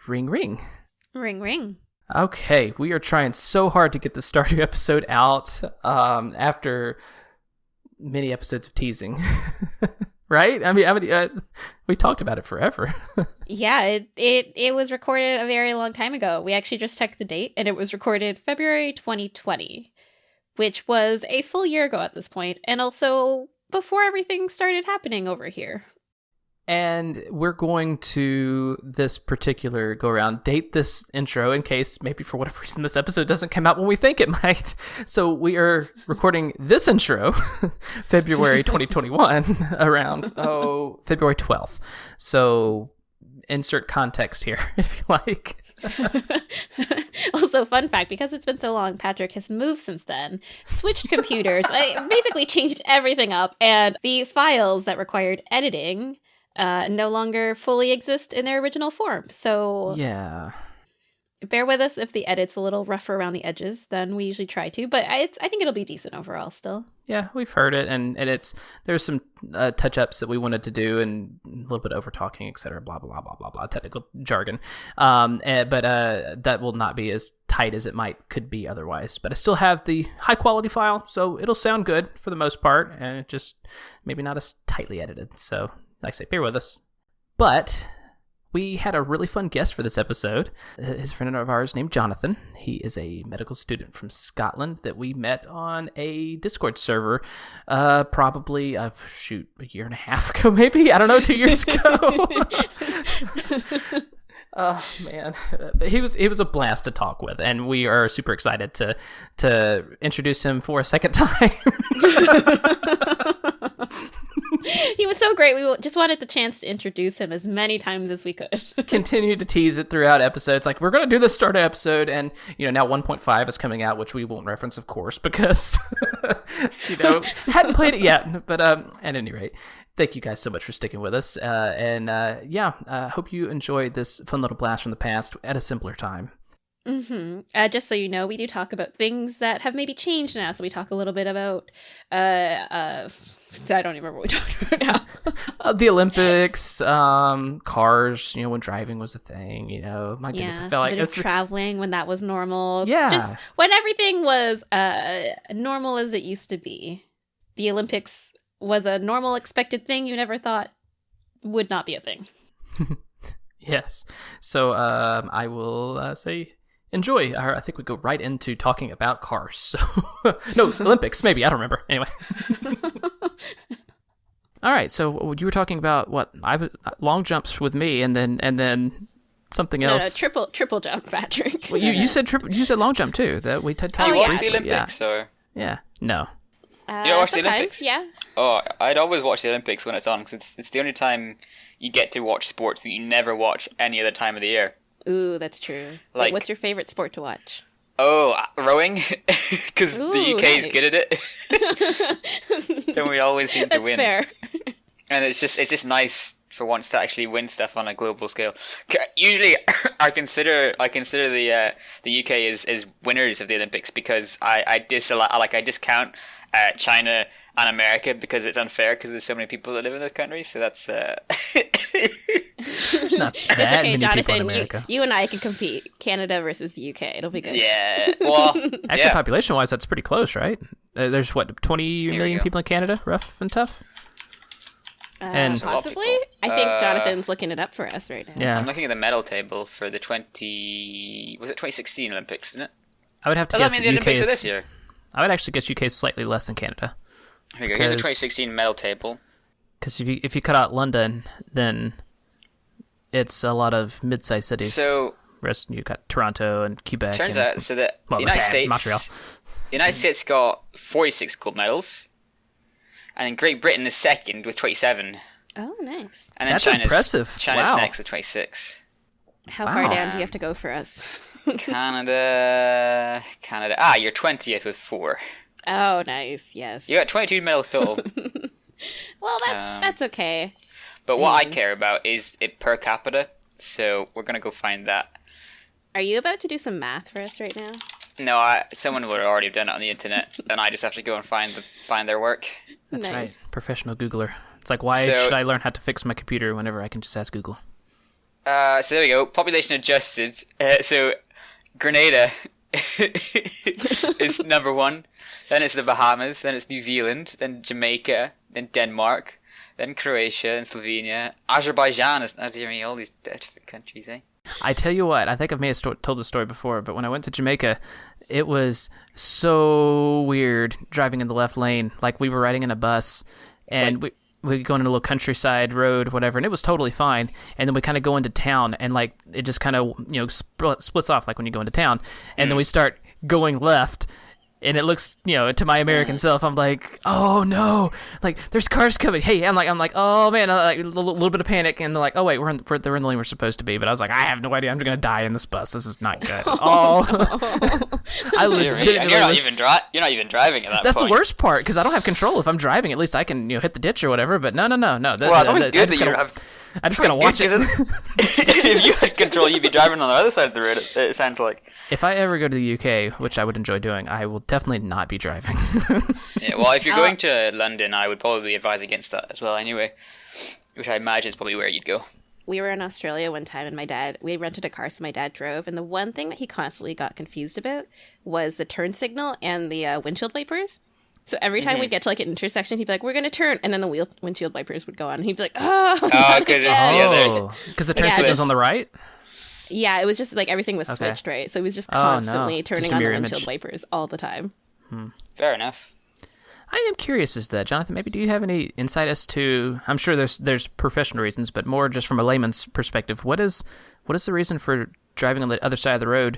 Ring, ring. Ring, ring. Okay, we are trying so hard to get the Stardew episode out after many episodes of teasing. Right? I mean, we talked about it forever. Yeah, it was recorded a very long time ago. We actually just checked the date, and it was recorded February 2020, which was a full year ago at this point, and also before everything started happening over here. And we're going to, this particular go-around, date this intro in case maybe for whatever reason this episode doesn't come out when we think it might. So we are recording this intro February 2021 around, February 12th. So insert context here if you like. Also, fun fact, because it's been so long, Patrick has moved since then, switched computers, I basically changed everything up, and the files that required editing no longer fully exist in their original form. So yeah, bear with us if the edit's a little rougher around the edges than we usually try to, but I think it'll be decent overall still. Yeah, we've heard it, and there's some touch-ups that we wanted to do, and a little bit over talking, etc. Blah blah blah blah blah, technical jargon. But that will not be as tight as it could be otherwise. But I still have the high quality file, so it'll sound good for the most part, and it just maybe not as tightly edited. So, like I say, bear with us. But we had a really fun guest for this episode. His friend of ours named Jonathan. He is a medical student from Scotland that we met on a Discord server probably, a year and a half ago, maybe? I don't know, 2 years ago. Oh, man. He was a blast to talk with, and we are super excited to introduce him for a second time. He was so great. We just wanted the chance to introduce him as many times as we could. Continue to tease it throughout episodes. Like, we're going to do the Stardew episode, and, now 1.5 is coming out, which we won't reference, of course, because, hadn't played it yet. But at any rate, thank you guys so much for sticking with us. Hope you enjoyed this fun little blast from the past at a simpler time. Mm-hmm. Just so you know, we do talk about things that have maybe changed now. So we talk a little bit about, I don't even remember what we talked about now. The Olympics, cars, when driving was a thing, my goodness, I felt like it's traveling when that was normal. Yeah. Just when everything was normal as it used to be. The Olympics was a normal expected thing you never thought would not be a thing. Yes. So I will say enjoy. I think we go right into talking about cars. So no, Olympics, maybe. I don't remember. Anyway. All right. So you were talking about what? Long jumps with me, and then something else. No, triple jump, Patrick. Well, you said triple. You said long jump too. That we Do you watch the Olympics or? Yeah. No. You don't watch the Olympics? Yeah. Oh, I'd always watch the Olympics when it's on, because it's the only time you get to watch sports that you never watch any other time of the year. Ooh, that's true. Like, what's your favorite sport to watch? Oh, rowing, because the UK is good at it, and we always seem to win. That's fair. And it's just nice for once to actually win stuff on a global scale. Usually, I consider the UK as winners of the Olympics, because I discount China and America because it's unfair, because there's so many people that live in those countries. So that's there's not that many Jonathan, people in America. You and I can compete. Canada versus the UK. It'll be good. Yeah. Well, actually, population-wise, that's pretty close, right? There's 20 million people in Canada, rough and tough. And possibly, I think Jonathan's looking it up for us right now. Yeah, I'm looking at the medal table for the 2016 Olympics, isn't it? I would have to guess the UK Olympics is are this year. I would actually guess UK is slightly less than Canada. Here we go. Here's the 2016 medal table. Because if you cut out London, then it's a lot of mid-sized cities. So rest you got Toronto and Quebec. Turns out, so the United States, Montreal. The United States got 46 gold medals, and then Great Britain is second with 27. Oh, nice. And then That's China's impressive. China's Wow. next with 26. How far down do you have to go for us? Canada. You're 20th with 4. Oh, nice. Yes. You got 22 medals total. Well, that's okay. But what I care about is it per capita, so we're gonna go find that. Are you about to do some math for us right now? No, someone would have already done it on the internet, and I just have to go and find their work. That's Nice. right. Professional Googler. It's like, why So- should I learn how to fix my computer whenever I can just ask Google? So there we go. Population adjusted. So Grenada is number 1. Then it's the Bahamas. Then it's New Zealand. Then Jamaica. Then Denmark. Then Croatia and Slovenia. Azerbaijan is all these different countries, eh? I tell you what, I think I may have told the story before, but when I went to Jamaica, it was so weird driving in the left lane. Like, we were riding in a bus, and we go in a little countryside road, whatever, and it was totally fine. And then we kind of go into town, and like it just kind of splits off, like when you go into town, and then we start going left. And it looks, to my American self, I'm like, oh no, like there's cars coming. Hey, I'm like, oh man, like a little bit of panic, and they're like, oh wait, they're in the lane we're supposed to be. But I was like, I have no idea, I'm gonna die in this bus. This is not good at all. I legitimately. You're not even driving at that That's point. the worst part, because I don't have control. If I'm driving, at least I can hit the ditch or whatever. But no. I just gotta watch it. If you had control, you'd be driving on the other side of the road. It sounds like. If I ever go to the UK, which I would enjoy doing, I will definitely not be driving. Yeah, well, if you're going to London, I would probably advise against that as well. Anyway, which I imagine is probably where you'd go. We were in Australia one time, and we rented a car, so my dad drove, and the one thing that he constantly got confused about was the turn signal and the windshield wipers. So every time we'd get to like an intersection, he'd be like, "We're gonna turn," and then the windshield wipers would go on, and he'd be like, "Oh, because the turn signal's on the right." Yeah, it was just like everything was switched, right? So he was just constantly turning on the windshield wipers all the time. Fair enough. I am curious as to that, Jonathan. Maybe do you have any insight as to? I'm sure there's professional reasons, but more just from a layman's perspective. What is the reason for driving on the other side of the road?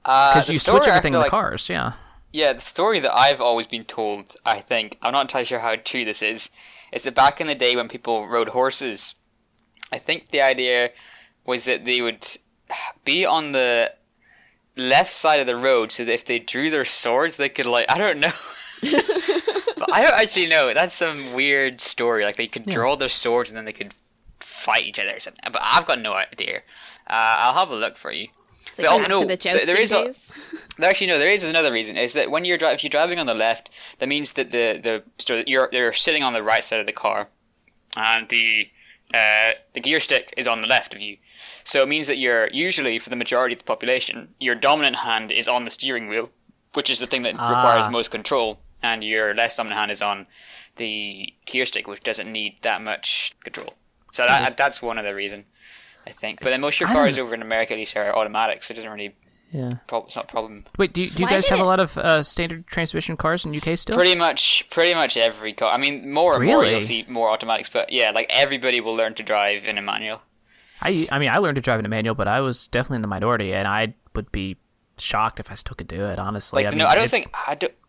Because you switch everything in the cars, yeah. Yeah, the story that I've always been told, I think, I'm not entirely sure how true this is that back in the day when people rode horses, I think the idea was that they would be on the left side of the road so that if they drew their swords, they could, I don't know. But I don't actually know. That's some weird story. Like, they could draw their swords and then they could fight each other or something. But I've got no idea. I'll have a look for you. There is another reason. Is that when if you're driving on the left, that means that you're sitting on the right side of the car, and the gear stick is on the left of you. So it means that you're usually, for the majority of the population, your dominant hand is on the steering wheel, which is the thing that requires most control, and your less dominant hand is on the gear stick, which doesn't need that much control. So that's one other reason, I think. But then most of your cars over in America at least are automatic, so it doesn't really. Yeah, it's not a problem. Wait, do you guys have a lot of standard transmission cars in UK still? Pretty much every car. I mean, more and more you'll see more automatics, but yeah, like everybody will learn to drive in a manual. I learned to drive in a manual, but I was definitely in the minority, and I would be shocked if I still could do it. Honestly,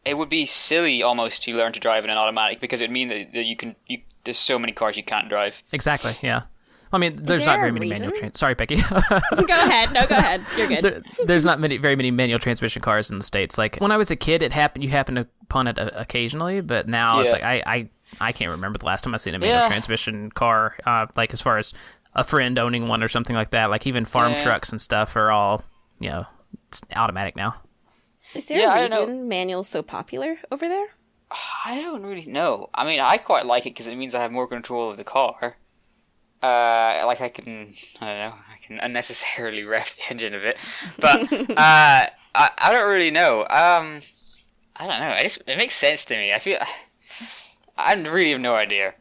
it would be silly almost to learn to drive in an automatic, because it would mean that you can. There's so many cars you can't drive. Exactly. Yeah. I mean, there's not very many manual Sorry, Becky. Go ahead. No, go ahead. You're good. There's not very many manual transmission cars in the States. Like, when I was a kid, you happened upon it occasionally, but now it's like, I can't remember the last time I seen a manual transmission car, like as far as a friend owning one or something like that. Like, even farm trucks and stuff are all, it's automatic now. Is there a reason manual's so popular over there? I don't really know. I mean, I quite like it because it means I have more control of the car. I can unnecessarily rev the engine a bit, but I don't really know. I don't know. It makes sense to me. I really have no idea.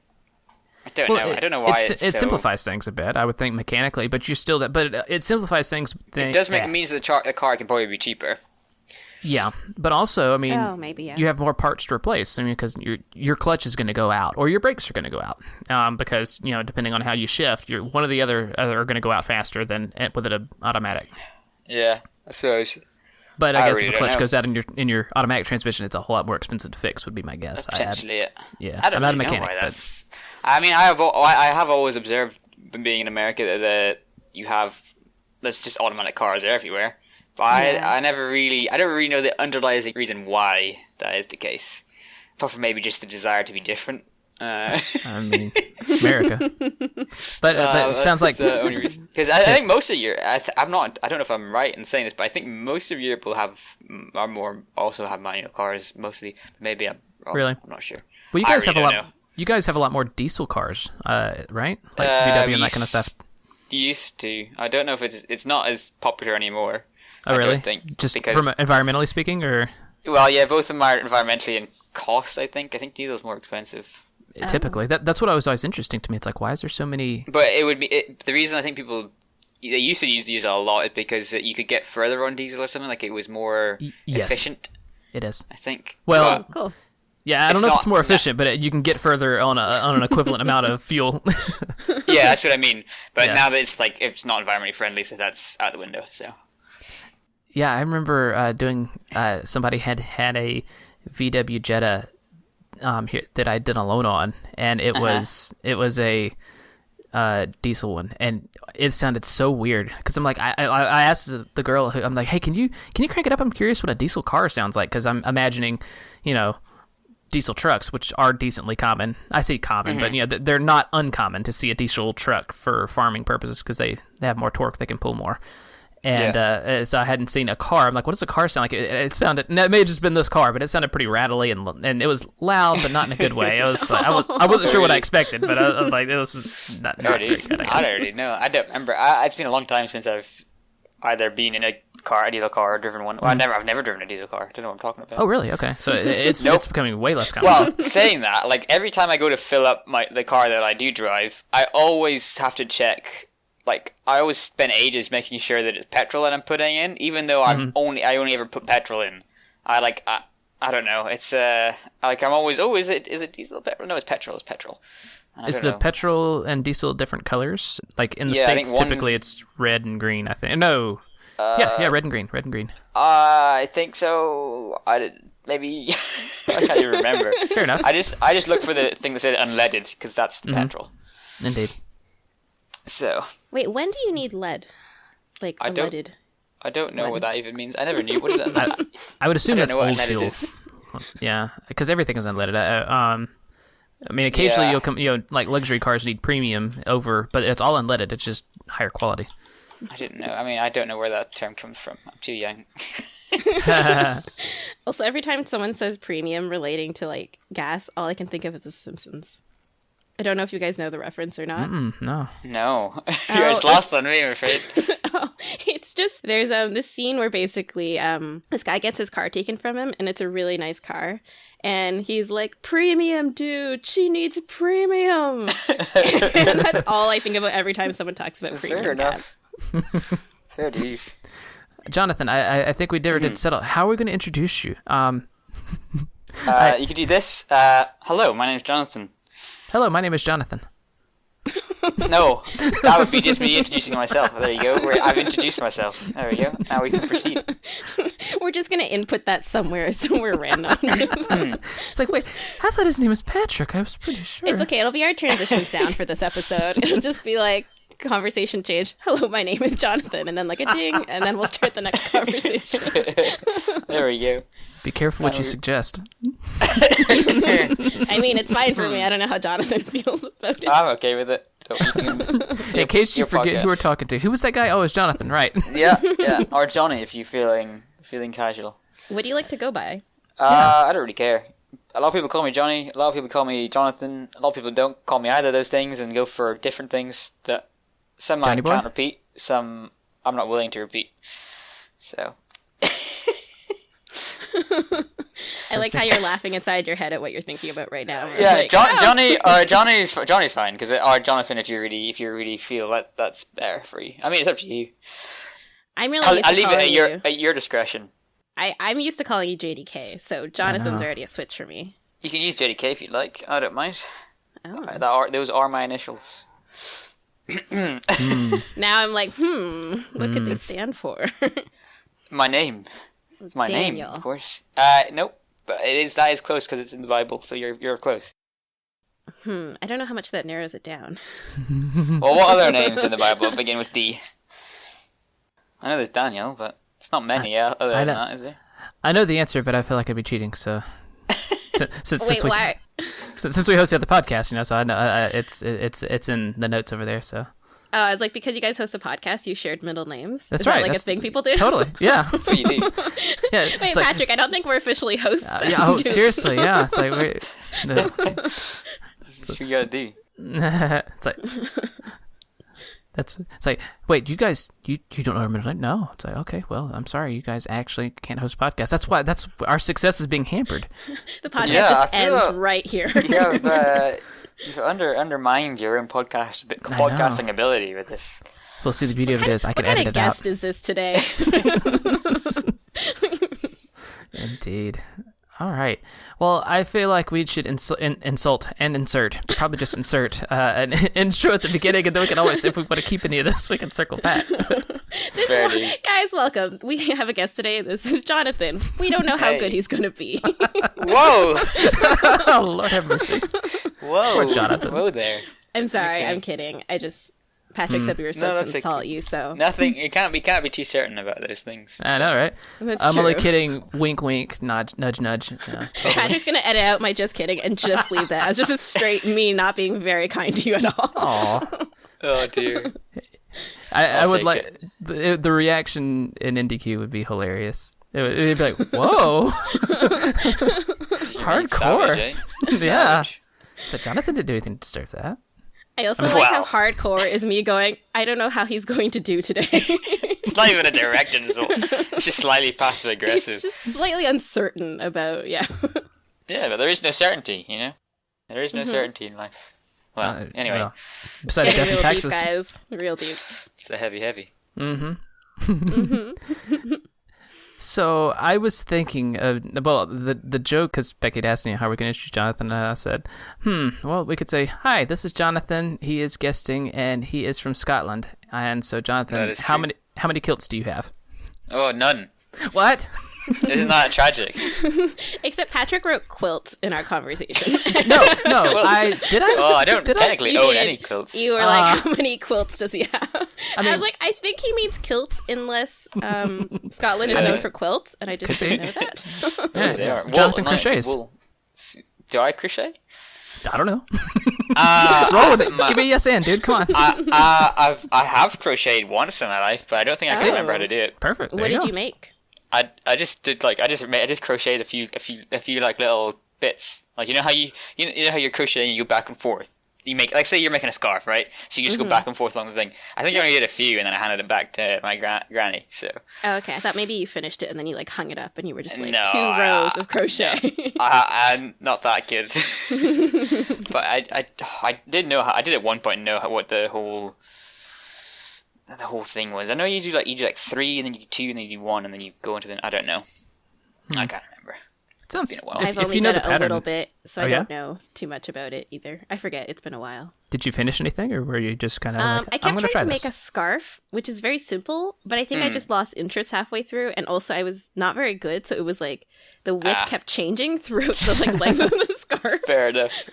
I don't know. I don't know why it simplifies things a bit. I would think mechanically, but it simplifies things. It does means that the car can probably be cheaper. Yeah, but also, I mean, maybe, you have more parts to replace. I mean, because your clutch is going to go out, or your brakes are going to go out, because depending on how you shift, one or the other are going to go out faster than with an automatic. Yeah, I suppose. But I guess if the clutch goes out in your automatic transmission, it's a whole lot more expensive to fix. Would be my guess. That's potentially it. Yeah, I'm not a mechanic. I mean, I have always observed, being in America, that you have just automatic cars everywhere. But I don't really know the underlying reason why that is the case. Apart from maybe just the desire to be different. I mean, America. But it sounds like the only reason. Because I think most of Europe, I don't know if I'm right in saying this, but I think most of Europe also have manual cars mostly. Maybe I'm wrong. Really? I'm not sure. Well, you guys have a lot. You guys have a lot more diesel cars, right? Like VW and that kind of stuff. used to. I don't know if it's not as popular anymore. Oh, really? I don't think. Just because, from environmentally speaking, or? Well, yeah, both of them are environmentally and cost, I think. I think diesel's more expensive. Typically. That's what was always interesting to me. It's like, why is there so many... But it would be... the reason I think people... They used to use diesel a lot is because you could get further on diesel or something. Like, it was more efficient. It is. I think. Well... Cool. Yeah, I don't know if it's more efficient, but you can get further on an equivalent amount of fuel. Yeah, that's what I mean. But Yeah. now that it's not environmentally friendly, so that's out the window. So Yeah, I remember doing. Somebody had a VW Jetta here that I did a loan on, and it was a diesel one, and it sounded so weird because I'm like, I asked the girl, I'm like, hey, can you crank it up? I'm curious what a diesel car sounds like, because I'm imagining, diesel trucks, which are decently common. I say common, but they're not uncommon to see a diesel truck for farming purposes because they have more torque, they can pull more. And so I hadn't seen a car. I'm like, what does a car sound like? It sounded. It may have just been this car, but it sounded pretty rattly and it was loud, but not in a good way. I wasn't sure what I expected, but I was like, it was just not very good. I already know. I don't remember. It's been a long time since I've either been in a diesel car, or driven one. Well, I've never driven a diesel car. I don't know what I'm talking about. Oh, really? Okay, so it's becoming way less common. Well, saying that, like every time I go to fill up the car that I do drive, I always have to check. Like, I always spend ages making sure that it's petrol that I'm putting in, even though I only ever put petrol in. I don't know. It's I'm always, is it diesel, petrol? No, it's petrol. It's petrol. Is the petrol and diesel different colors? Like in the States, typically it's red and green. I think no. Yeah, red and green. Red and green. I think so. Maybe I can't even remember. Fair enough. I just look for the thing that says unleaded because that's the petrol. Indeed. So wait, when do you need lead? Like unleaded? I don't know what that even means. I never knew. What is that? I would assume that's old unleaded fuels. is. Yeah, because everything is unleaded. I mean, occasionally you'll come, like luxury cars need premium but it's all unleaded. It's just higher quality. I didn't know. I mean, I don't know where that term comes from. I'm too young. Also, every time someone says premium relating to like gas, all I can think of is The Simpsons. I don't know if you guys know the reference or not. No. No. You're as lost on me, I'm afraid. It's just, there's this scene where basically this guy gets his car taken from him, and it's a really nice car. And he's like, premium, dude, she needs premium. And that's all I think about every time someone talks about premium gas. Fair dues. Jonathan, I think we never did settle. How are we going to introduce you? You could do this. Hello, my name is Jonathan. Hello, my name is Jonathan. No, that would be just me introducing myself. There you go. I've introduced myself. There we go. Now we can proceed. We're just going to input that somewhere random. It's like, wait, I thought his name was Patrick. I was pretty sure. It's okay. It'll be our transition sound for this episode. It'll just be like, conversation change. Hello, my name is Jonathan. And then like a ding. And then we'll start the next conversation. There we go. Be careful what you suggest. I mean, it's fine for me. I don't know how Jonathan feels about it. I'm okay with it. In case you forget who we're talking to. Who was that guy? Oh, it's Jonathan, right? Yeah. Or Johnny if you're feeling casual. What do you like to go by? I don't really care. A lot of people call me Johnny. A lot of people call me Jonathan. A lot of people don't call me either of those things and go for different things that some I can't repeat. Some I'm not willing to repeat. So... I like how you're laughing inside your head at what you're thinking about right now. Yeah, like, Johnny's fine because or Jonathan if you really feel that's better for you. I mean, it's up to you. I'm really. I'll leave it at your discretion. I'm used to calling you JDK, so Jonathan's already a switch for me. You can use JDK if you'd like. I don't mind. Oh. Those are my initials. Now I'm like, what could they stand for? My name. It's my Daniel. name, of course. Nope, but that is close because it's in the Bible, so you're close. I don't know how much that narrows it down. Well, what other names in the Bible begin with D? I know there's Daniel, but it's not many other than that, is there? I know the answer, but I feel like I'd be cheating. So, since why? Since we host the other podcast, so I know it's in the notes over there. So. Oh, it's like because you guys host a podcast, you shared middle names. That's Is right. That like a thing people do? Totally. Yeah. That's what you do. Yeah. Wait, Patrick, I don't think we're officially hosts. Seriously, yeah. It's like wait. This is what you gotta do. It's like It's like, wait, you guys, you don't know reminisce? No. It's like, okay, well, I'm sorry, you guys actually can't host podcasts. That's our success is being hampered. The podcast just ends right here. You've undermined your own podcasting ability with this. We'll see. The beauty of it is I can edit it out. What kind of guest is this today? Indeed. All right. Well, I feel like we should insert, probably just insert an intro at the beginning, and then we can always, if we want to keep any of this, we can circle back. Guys, welcome. We have a guest today. This is Jonathan. We don't know how good he's going to be. Whoa! Oh, Lord have mercy. Whoa. Poor Jonathan. Whoa there. I'm sorry. Okay. I'm kidding. Patrick said we were supposed to insult you, so nothing. You can't be too certain about those things. So. I know, right? I'm true. only kidding. Wink, wink. Nudge, nudge. Yeah. Patrick's gonna edit out my just kidding and just leave that as just a straight me not being very kind to you at all. Aw. Oh dear. I would like the reaction in IndieQ would be hilarious. It'd be like, whoa, hardcore. Savage, eh? Yeah. Savage. But Jonathan didn't do anything to deserve that. I also like how hardcore is me going, I don't know how he's going to do today. It's not even a direct insult. It's just slightly passive aggressive. It's just slightly uncertain about, Yeah, but there is no certainty, you know? There is no certainty in life. Well, anyway. Well, besides death and real taxes. deep, guys. Real deep. It's the heavy. Mm-hmm. So I was thinking of, well, the joke, because Becky had asked me how we're going to introduce Jonathan, and I said, well, we could say, hi, this is Jonathan. He is guesting, and he is from Scotland. And so, Jonathan, how many kilts do you have? Oh, none. What? Isn't that tragic? Except Patrick wrote quilts in our conversation. No, I did. Oh, I don't technically own any quilts. You were like, how many quilts does he have? I was like, I think he means kilts unless Scotland is known for quilts, and I just didn't know that. Yeah, they are. Jonathan crochets. Do I crochet? I don't know. Roll with it. Give me a yes and, dude. Come on. I have crocheted once in my life, but I don't think I can remember how to do it. Perfect. What did you make? I just crocheted a few like little bits. Like you know how you're crocheting, you go back and forth. You make, like, say you're making a scarf, right? So you just go back and forth along the thing. I think I only did a few, and then I handed it back to my granny. So. Oh, okay. I thought maybe you finished it and then you like hung it up, and you were just like no, 2 rows of crochet. No. I'm not that good. But I did know how. I did at one point know what the whole thing was. I know you do like 3, and then you do 2, and then you do 1, and then you go into the. I don't know. I can't remember. Sounds, it's been a while. I've only if you know done the it pattern, a little bit, so I yeah? don't know too much about it either. I forget. It's been a while. Did you finish anything, or were you just kind of I I'm kept going to try trying to this? make a scarf, which is very simple, but I think I just lost interest halfway through, and also I was not very good, so it was like the width kept changing throughout the like length of the scarf. Fair enough.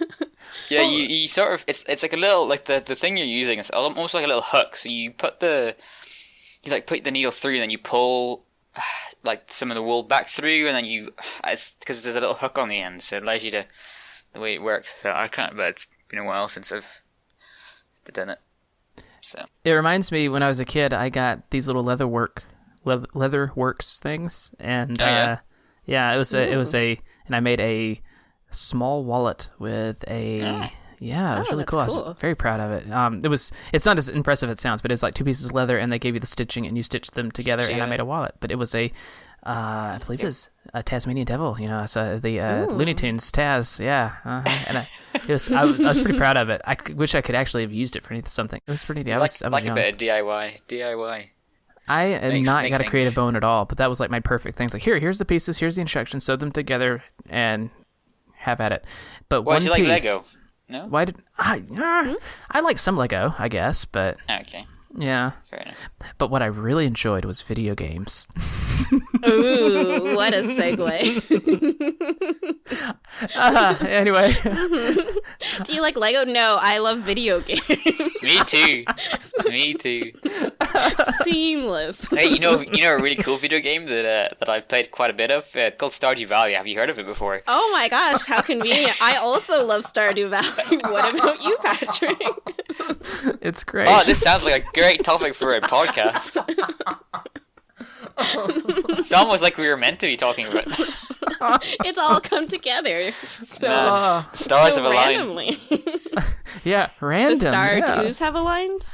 Yeah, you sort of it's like a little like the thing you're using is almost like a little hook. So you put the needle through, and then you pull like some of the wool back through, and then it's because there's a little hook on the end, so it allows you to the way it works. So I can't, but it's been a while since I've done it. So it reminds me when I was a kid, I got these little leather works things, and it was and I made a small wallet with a. Yeah, it was really cool. I was very proud of it. It's not as impressive as it sounds, but it's like 2 pieces of leather, and they gave you the stitching, and you stitched them together, and I made a wallet. But it was I believe it was a Tasmanian devil, so the Looney Tunes Taz, and I was pretty proud of it. I wish I could actually have used it for something. It was pretty neat. I was like young. a bit of DIY. I am not got a creative bone at all, but that was like my perfect things. Like here's the pieces, here's the instructions, sew them together, and have at it. But Why one did you piece, like Lego? No? Why did I like some Lego, I guess, but okay. Yeah. Fair enough. But what I really enjoyed was video games. Ooh, what a segue. Anyway. Do you like Lego? No, I love video games. Me too. Seamless. Hey, you know a really cool video game that I've played quite a bit of? It's called Stardew Valley. Have you heard of it before? Oh my gosh, how convenient. I also love Stardew Valley. What about you, Patrick? It's great. Oh, this sounds like a great topic for a podcast. It's almost like we were meant to be talking about. It's all come together. So stars have aligned. randomly. Yeah, random. The Stardews have aligned?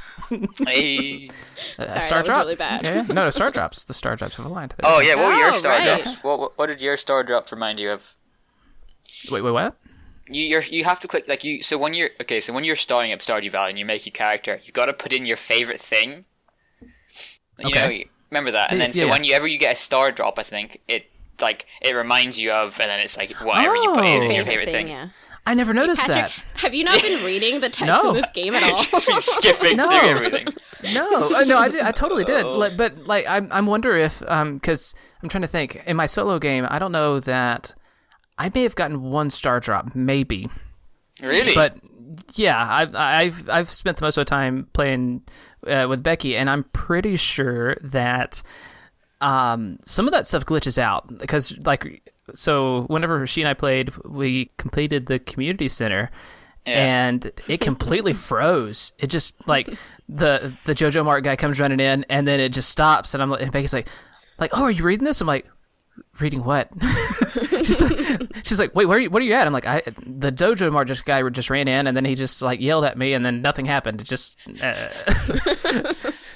Hey. Sorry, Star that was drop. really bad. Yeah. No, Star drops. The Star drops have aligned. Oh yeah, what were your Oh, star right. drops? What did your star drop remind you of? Wait, what? You have to click like you. So when you're starting up Stardew Valley and you make your character, you got to put in your favorite thing. You know, remember that, and then so whenever you get a star drop, I think it reminds you of, and then it's like whatever you put in is your favorite thing. Yeah. I never noticed Patrick, that. have you not been reading the text No. in this game at all? Just been skipping No. through everything. No, I totally did. But I wonder if because I'm trying to think in my solo game, I don't know that I may have gotten one star drop, maybe. Really? But yeah, I've spent the most of the time playing with Becky, and I'm pretty sure that some of that stuff glitches out because so whenever she and I played, we completed the community center. Yeah. And it completely froze. It just like the JoJo Mart guy comes running in, and then it just stops. And and Becky's like, oh, are you reading this? I'm like, reading what? she's like, wait, what are you at? I'm like, the JoJo Mart guy just ran in, and then he just like yelled at me, and then nothing happened. It just.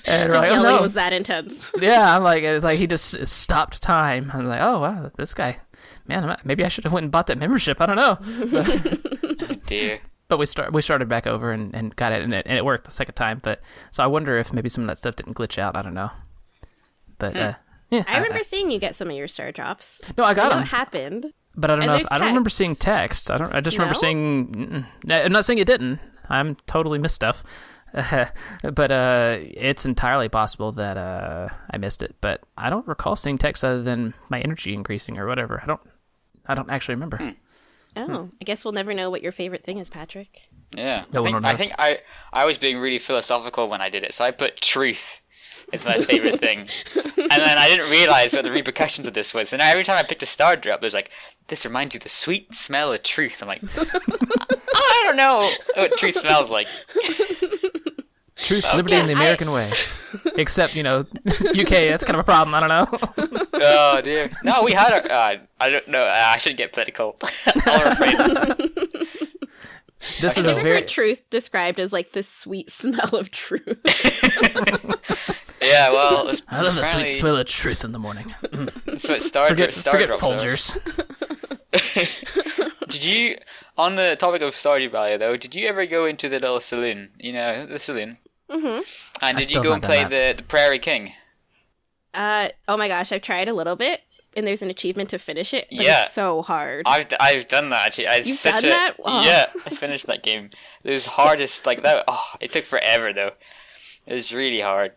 And His like, yelling oh, no. was that intense. Yeah, I'm like, it's like he just stopped time. I'm like, oh wow, this guy, man, maybe I should have went and bought that membership. I don't know. Oh, dear. But we started back over and got it, and it worked the second time. But so I wonder if maybe some of that stuff didn't glitch out. I don't know. But yeah, I remember seeing you get some of your star drops. No, I got I know them. it happened. But I don't And know. there's I don't remember text. seeing text. I just remember No? seeing. I'm not saying it didn't. I'm totally missed stuff. But it's entirely possible that I missed it. But I don't recall seeing text other than my energy increasing or whatever. I don't actually remember. Oh, I guess we'll never know what your favorite thing is, Patrick. Yeah. No one I knows. think I was being really philosophical when I did it, so I put truth is my favorite thing. And then I didn't realize what the repercussions of this was. And every time I picked a star drop, there's like, this reminds you of the sweet smell of truth. I'm like, I don't know what truth smells like. Truth, liberty, and the American way. Except, UK, that's kind of a problem. I don't know. Oh, dear. No, we had our... I don't know. I shouldn't get political. I'm afraid. This is I've a never very... heard truth described as like the sweet smell of truth. Yeah, well... I love the sweet smell of truth in the morning. That's what star Forget drops are. Folgers. Did you... On the topic of Stardew Valley, though, did you ever go into the little saloon? You know, the saloon? Mm-hmm. And did you still go have and not play done the Prairie King? Oh my gosh, I've tried a little bit, and there's an achievement to finish it, but Yeah. it's so hard. I've done that actually. You've done that? Oh. Yeah, I finished that game. It was hardest like that. Oh, it took forever though. It was really hard.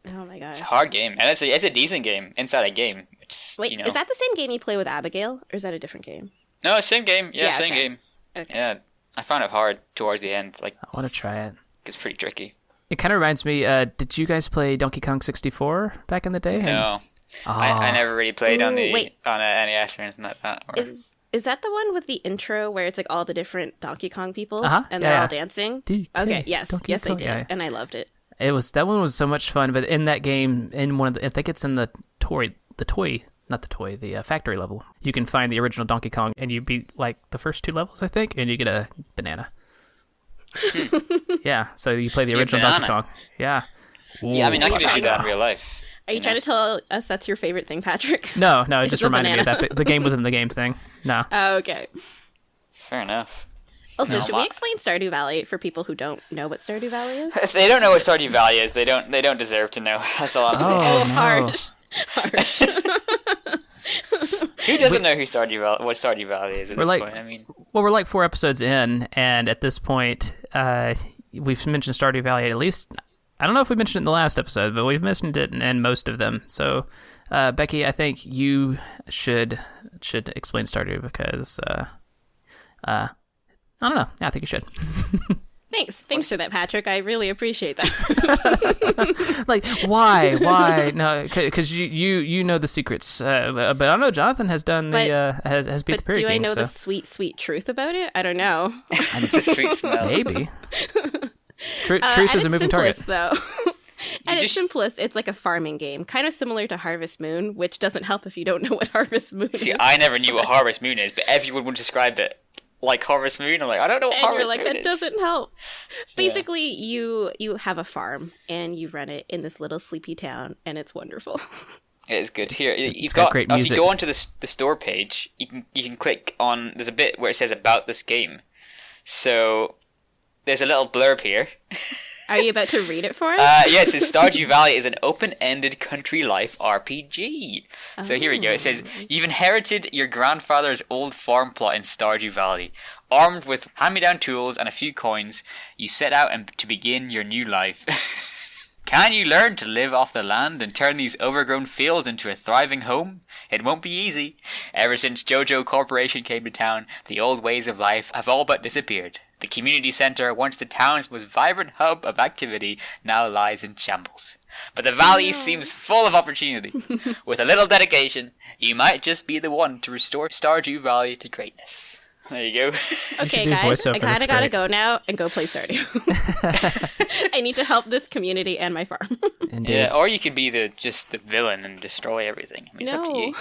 Oh my gosh. It's a hard game, and it's a decent game inside a game. It's, Wait, is that the same game you play with Abigail, or is that a different game? No, same game. Yeah, Yeah, same okay. game. Okay. Yeah, I found it hard towards the end. Like I want to try it. it's pretty tricky. It kind of reminds me, did you guys play Donkey Kong 64 back in the day? No, Oh. I never really played on Ooh, the wait. on a NES or anything like that. Or... Is that the one with the intro where it's like all the different Donkey Kong people Uh-huh, and they're yeah. all dancing? DK, Okay, yes, Donkey yes, I Kong, did, yeah. and I loved it. That one was so much fun, but in that game, in one of the, I think it's in the factory level, you can find the original Donkey Kong, and you beat like the first 2 levels, I think, and you get a banana. Yeah, so you play the You get original Donkey banana? Kong. Yeah. Yeah, I mean I Ooh. could just do that in real life. Are you trying to tell us that's your favorite thing, Patrick? No, it It's just a reminded me of banana. that the game within the game thing. No. Oh, okay. Fair enough. Also, No, should we explain Stardew Valley for people who don't know what Stardew Valley is? If they don't know what Stardew Valley is, they don't deserve to know. That's all I'm saying. Oh, no. Harsh. Harsh. Who doesn't know what Stardew Valley is at We're this like- point? I mean, Well, we're like 4 episodes in, and at this point, we've mentioned Stardew Valley at least. I don't know if we mentioned it in the last episode, but we've mentioned it in most of them. So, Becky, I think you should explain Stardew because I don't know. Yeah, I think you should. Thanks for that, Patrick. I really appreciate that. Like, why? No, because you know the secrets. But I know Jonathan has done has beat the But Prairie do I King, know so the sweet, sweet truth about it? I don't know. the sweet smell. maybe. Truth At is a its moving target. simplest, though. At its just- simplest, it's like a farming game, kind of similar to Harvest Moon, which doesn't help if you don't know what Harvest Moon See, is. I never knew what Harvest Moon is, but everyone would describe it like Harvest Moon. I'm like, I don't know what And Harvest you're like, Moon that is. doesn't help. Yeah. Basically, you have a farm and you run it in this little sleepy town, and it's wonderful. It's good. Here, you've got got. great If music. you go onto the store page, you can click on. There's a bit where it says about this game. So there's a little blurb here. Are you about to read it for us? Yeah, it says Stardew Valley is an open-ended country life RPG. So here we go. It says, you've inherited your grandfather's old farm plot in Stardew Valley. Armed with hand-me-down tools and a few coins, you set out to begin your new life. Can you learn to live off the land and turn these overgrown fields into a thriving home? It won't be easy. Ever since JoJo Corporation came to town, the old ways of life have all but disappeared. The community center, once the town's most vibrant hub of activity, now lies in shambles. But the valley seems full of opportunity. With a little dedication, you might just be the one to restore Stardew Valley to greatness. There you go. Okay, do a guys, voiceover, I kind that's of gotta great. go now and go play Stardew. I need to help this community and my farm. Indeed. Yeah, or you could be just the villain and destroy everything. I mean, it's up to No. you.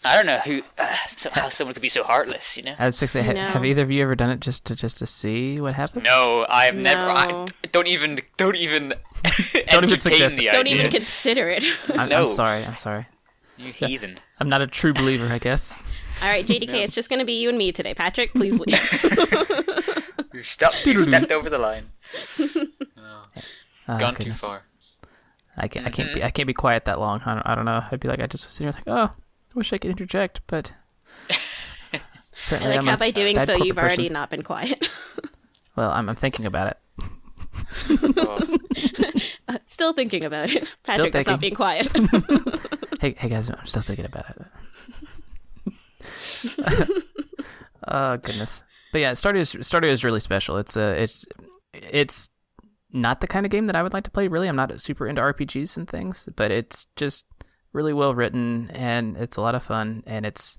I don't know how someone could be so heartless, you know? I was just gonna say, No. have either of you ever done it just to see what happens? No, I have never. No. Don't even entertain suggest the it. Don't idea. even consider it. I'm No. sorry. You heathen. I'm not a true believer, I guess. All right, JDK, it's just gonna be you and me today. Patrick, please leave. You stepped over the line. Oh, Gone goodness. too far. I can't be quiet that long. I don't know. I'd be like, I just was sitting here like, oh, I wish I could interject, but I apparently like I'm how a by doing bad so, corporate you've already person. not been quiet. Well, I'm thinking about it. Oh. Still thinking about it. Patrick, that's not thinking. being quiet. Hey guys, I'm still thinking about it. Oh goodness. But yeah, Stardew is really special. It's not the kind of game that I would like to play. Really, I'm not super into RPGs and things, but it's just really well written and it's a lot of fun and it's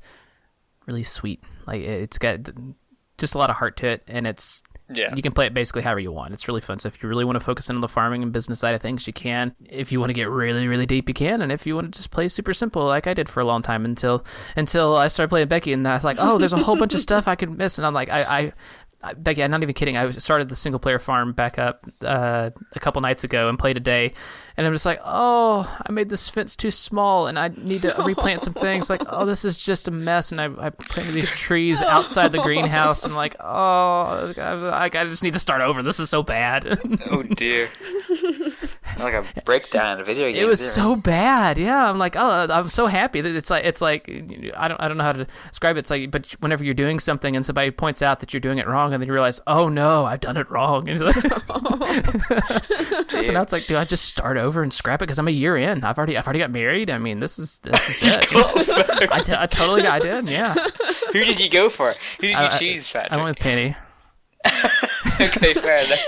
really sweet. Like it's got just a lot of heart to it, and you can play it basically however you want. It's really fun. So if you really want to focus in on the farming and business side of things, you can. If you want to get really, really deep, you can. And if you want to just play super simple, like I did for a long time until I started playing Becky, and I was like, oh, there's a whole bunch of stuff I can miss. And I'm like, Becky, I'm not even kidding. I started the single player farm back up a couple nights ago and played a day, and I'm just like, oh, I made this fence too small, and I need to replant some things. Like, oh, this is just a mess, and I planted these trees outside the greenhouse. And I'm like, oh, I just need to start over. This is so bad. Oh dear. Like a breakdown in a video game. It was so bad. Yeah, I'm like, oh, I'm so happy that it's like I don't know how to describe it. It's like, but whenever you're doing something and somebody points out that you're doing it wrong, and then you realize, oh no, I've done it wrong. And it's like, so now it's like, do I just start over and scrap it? Because I'm a year in. I've already got married. I mean, this is it. I totally got in. Yeah. Who did you go for? Who did you choose, Patrick? I went with Penny. Okay, fair enough.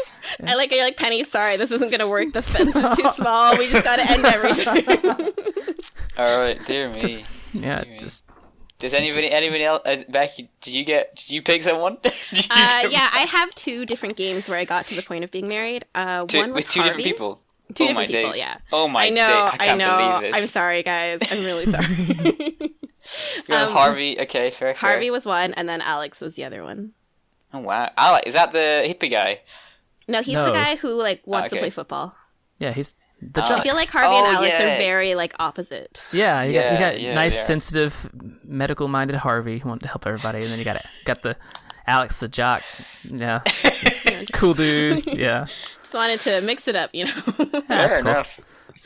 I like you're like, Penny, sorry, this isn't gonna work. The fence is too small. We just gotta end everything. All right, dear me. Does anybody else? Becky, did you pick someone? Yeah, I have two different games where I got to the point of being married. One was with two Harvey. different people. Two Oh different my people, days. yeah. Oh my I know, days. I can't know. believe this. I'm sorry, guys. I'm really sorry. You got Harvey. Okay, fair. Harvey was one, and then Alex was the other one. Oh wow, Alex, is that the hippie guy? No, he's the guy who wants to play football. Yeah, he's the I jock. feel like Harvey and Alex are very opposite. Yeah, you got nice, they are. sensitive, medical-minded Harvey who wanted to help everybody, and then you got the Alex the jock. Yeah, cool dude. Yeah, just wanted to mix it up, you know. Fair enough.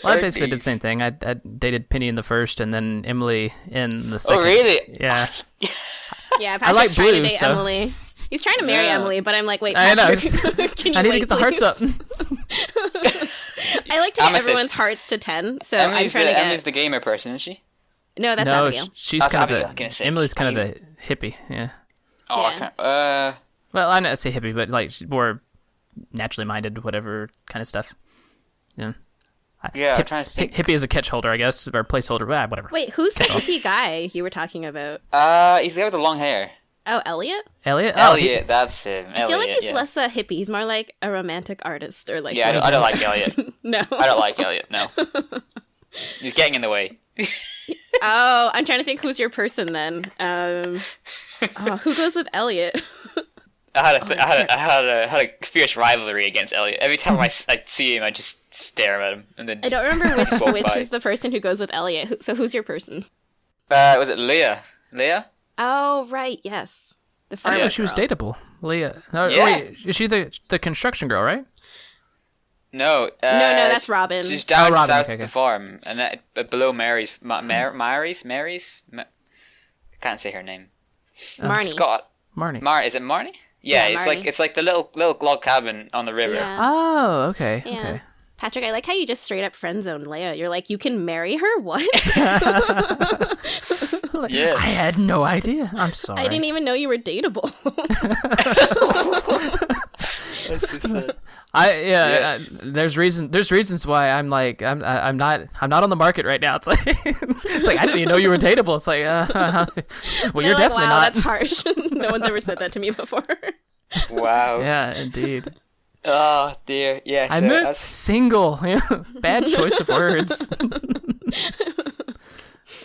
Well, I basically did the same thing. I dated Penny in the first, and then Emily in the second. Oh really? Yeah. Yeah, Patrick's like trying blue, to date so- Emily. He's trying to marry Emily, but I'm like, wait, I know. Patrick, can you I need to wait, get the hearts up. please? I like to get Amethyst. everyone's hearts to 10, so Emily's I'm trying to get... Emily's the gamer person, isn't she? No, that's No, Abigail. she's That's kind Abigail, of I'm gonna the say. Emily's kind of the hippie. Yeah. Oh, Yeah. I can't. Well, I don't say hippie, but like she's more naturally minded, whatever kind of stuff. Yeah. Yeah, I'm trying to think. Hippie is a catch holder, I guess, or placeholder. Whatever. Wait, who's the hippie guy you were talking about? He's the guy with the long hair. Oh, Elliot? Elliot. Elliot, that's him. I feel like he's yeah. less a hippie. He's more like a romantic artist or like... Yeah, I don't like Elliot. No. I don't like Elliot. No, he's getting in the way. Oh, I'm trying to think who's your person then. Who goes with Elliot? I had a fierce rivalry against Elliot. Every time I see him, I just stare at him, and then I don't remember walk which by. is the person who goes with Elliot. So who's your person? Was it Leah? Leah? Oh, right, yes. The I farmer didn't know she was girl. dateable. Leah. Oh, Yeah. wait, is she the construction girl, right? No, No. that's Robin. She's down Robin, south okay, of the okay. farm, and below Mary's. Mary's. I can't say her name. Marnie. Scott. Marnie. Is it Marnie? Yeah, Yeah, Marnie. it's like the little log cabin on the river. Yeah. Oh, okay. Yeah. Okay. Patrick, I like how you just straight up friend zoned Leia. You're like, you can marry her? What? Yeah. I had no idea. I'm sorry. I didn't even know you were dateable. That's so sad. There's reasons why I'm like I'm not on the market right now. It's like it's like I didn't even know you were dateable. It's like well, you're like, definitely wow, not. that's harsh. No one's ever said that to me before. Wow. Yeah, indeed. Oh dear. Yeah. I So meant that's single. Yeah, bad choice of words.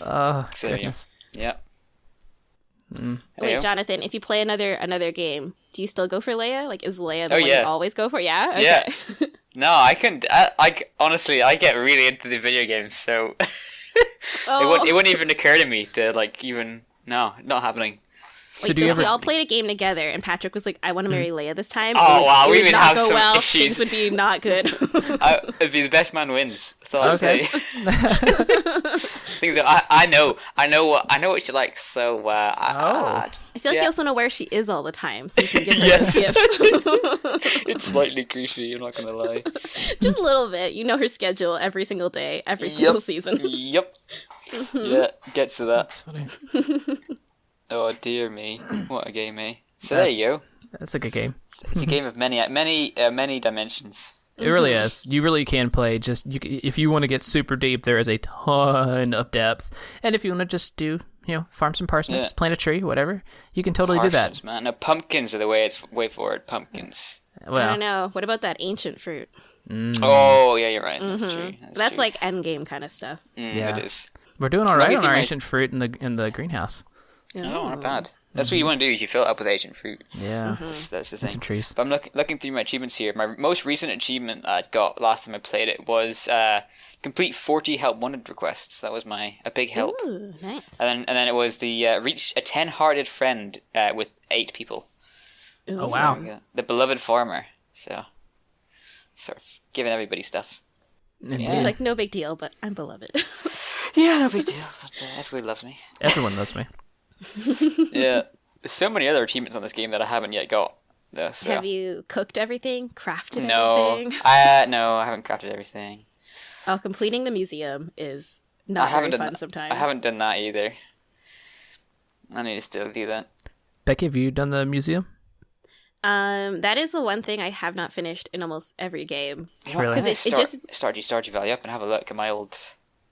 Oh So, yeah. goodness. yeah. Wait, Hello? Jonathan, if you play another game, do you still go for Leia? Like, is Leia the Oh, one yeah. you always go for? Yeah? Okay. Yeah. No, I can. Honestly, I get really into the video games, so Oh. it wouldn't even occur to me to like even not happening. Wait, do so you if we ever- all played a game together and Patrick was like, I want to marry Leia this time. Oh, it would, wow, it we would would not have go some well. issues. Things would be not good. It'd be the best man wins. That's all Okay. I say. Things that I know what she likes. So I feel like you also know where she is all the time, so you can give her Yes. gifts. It's slightly creepy. I'm not gonna lie. Just a little bit. You know her schedule every single day, every Yep. single season. Yep. Yeah, gets to that. That's funny. Oh dear me, what a game, eh? So there you go. That's a good game. It's a game of many dimensions. It really is. You really can play. If you want to get super deep, there is a ton of depth. And if you want to just do, farm some parsnips, Yeah. plant a tree, whatever, you can totally do that. Parsnips, man. No, pumpkins are the way forward. Pumpkins. I Well, don't know. What about that ancient fruit? Oh yeah, you're right. That's true. That's true. like endgame kind of stuff. Yeah. It is. we're doing all right Look at on the our right- ancient fruit in the greenhouse. Oh, not bad. That's what you want to do. Is you fill it up with Asian fruit. Yeah, That's the and thing. some trees. But I'm looking through my achievements here. My most recent achievement I got last time I played it was complete 40 help wanted requests. That was a big help. Ooh, nice. And then it was the reach a 10-hearted friend with 8 people. Oh wow. There we go. The beloved farmer. So sort of giving everybody stuff. Indeed. Like, no big deal, but I'm beloved. Yeah, no big deal. But everybody loves me. Everyone loves me. Yeah. There's so many other achievements on this game that I haven't yet got. Though, so. Have you cooked everything? Crafted No. everything? No, I haven't crafted everything. Oh, completing the museum is I not haven't very done fun that. sometimes. I haven't done that either. I need to still do that. Becky, have you done the museum? That is the one thing I have not finished in almost every game. You know, Really? I'm gonna 'Cause it just- start Stardew Valley up and have a look at my old.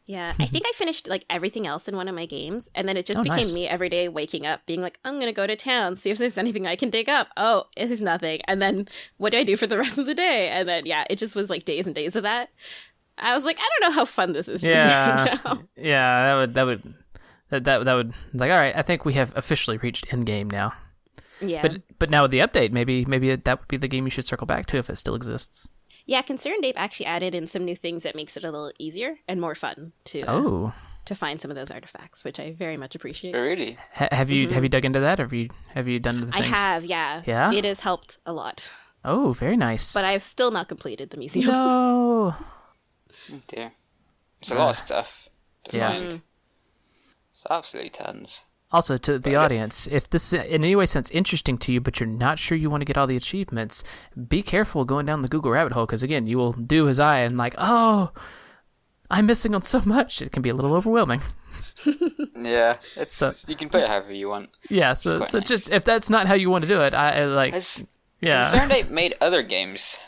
Yeah, I think I finished like everything else in one of my games, and then it just Oh, became nice. me every day waking up, being like, I'm gonna go to town, see if there's anything I can dig up. Oh, there's nothing. And then what do I do for the rest of the day? And then it just was like days and days of that. I was like, I don't know how fun this is. For me Yeah, right now. yeah. That would like. All right, I think we have officially reached end game now. Yeah. But now with the update, maybe that would be the game you should circle back to if it still exists. Yeah, Concerned Ape actually added in some new things that makes it a little easier and more fun to find some of those artifacts, which I very much appreciate. Oh, really? Have you dug into that? Or have you done the I things? have, yeah. Yeah? It has helped a lot. Oh, very nice. But I have still not completed the museum. No. Oh, dear. It's a lot of stuff to Yeah. find. It's absolutely tons. Also, to the audience, if this in any way sounds interesting to you, but you're not sure you want to get all the achievements, be careful going down the Google rabbit hole, because again, you will do as I and like, oh, I'm missing on so much. It can be a little overwhelming. Yeah, you can play it however you want. Yeah, so quite nice. just if that's not how you want to do it, I like, Has yeah. Concerned Ape made other games?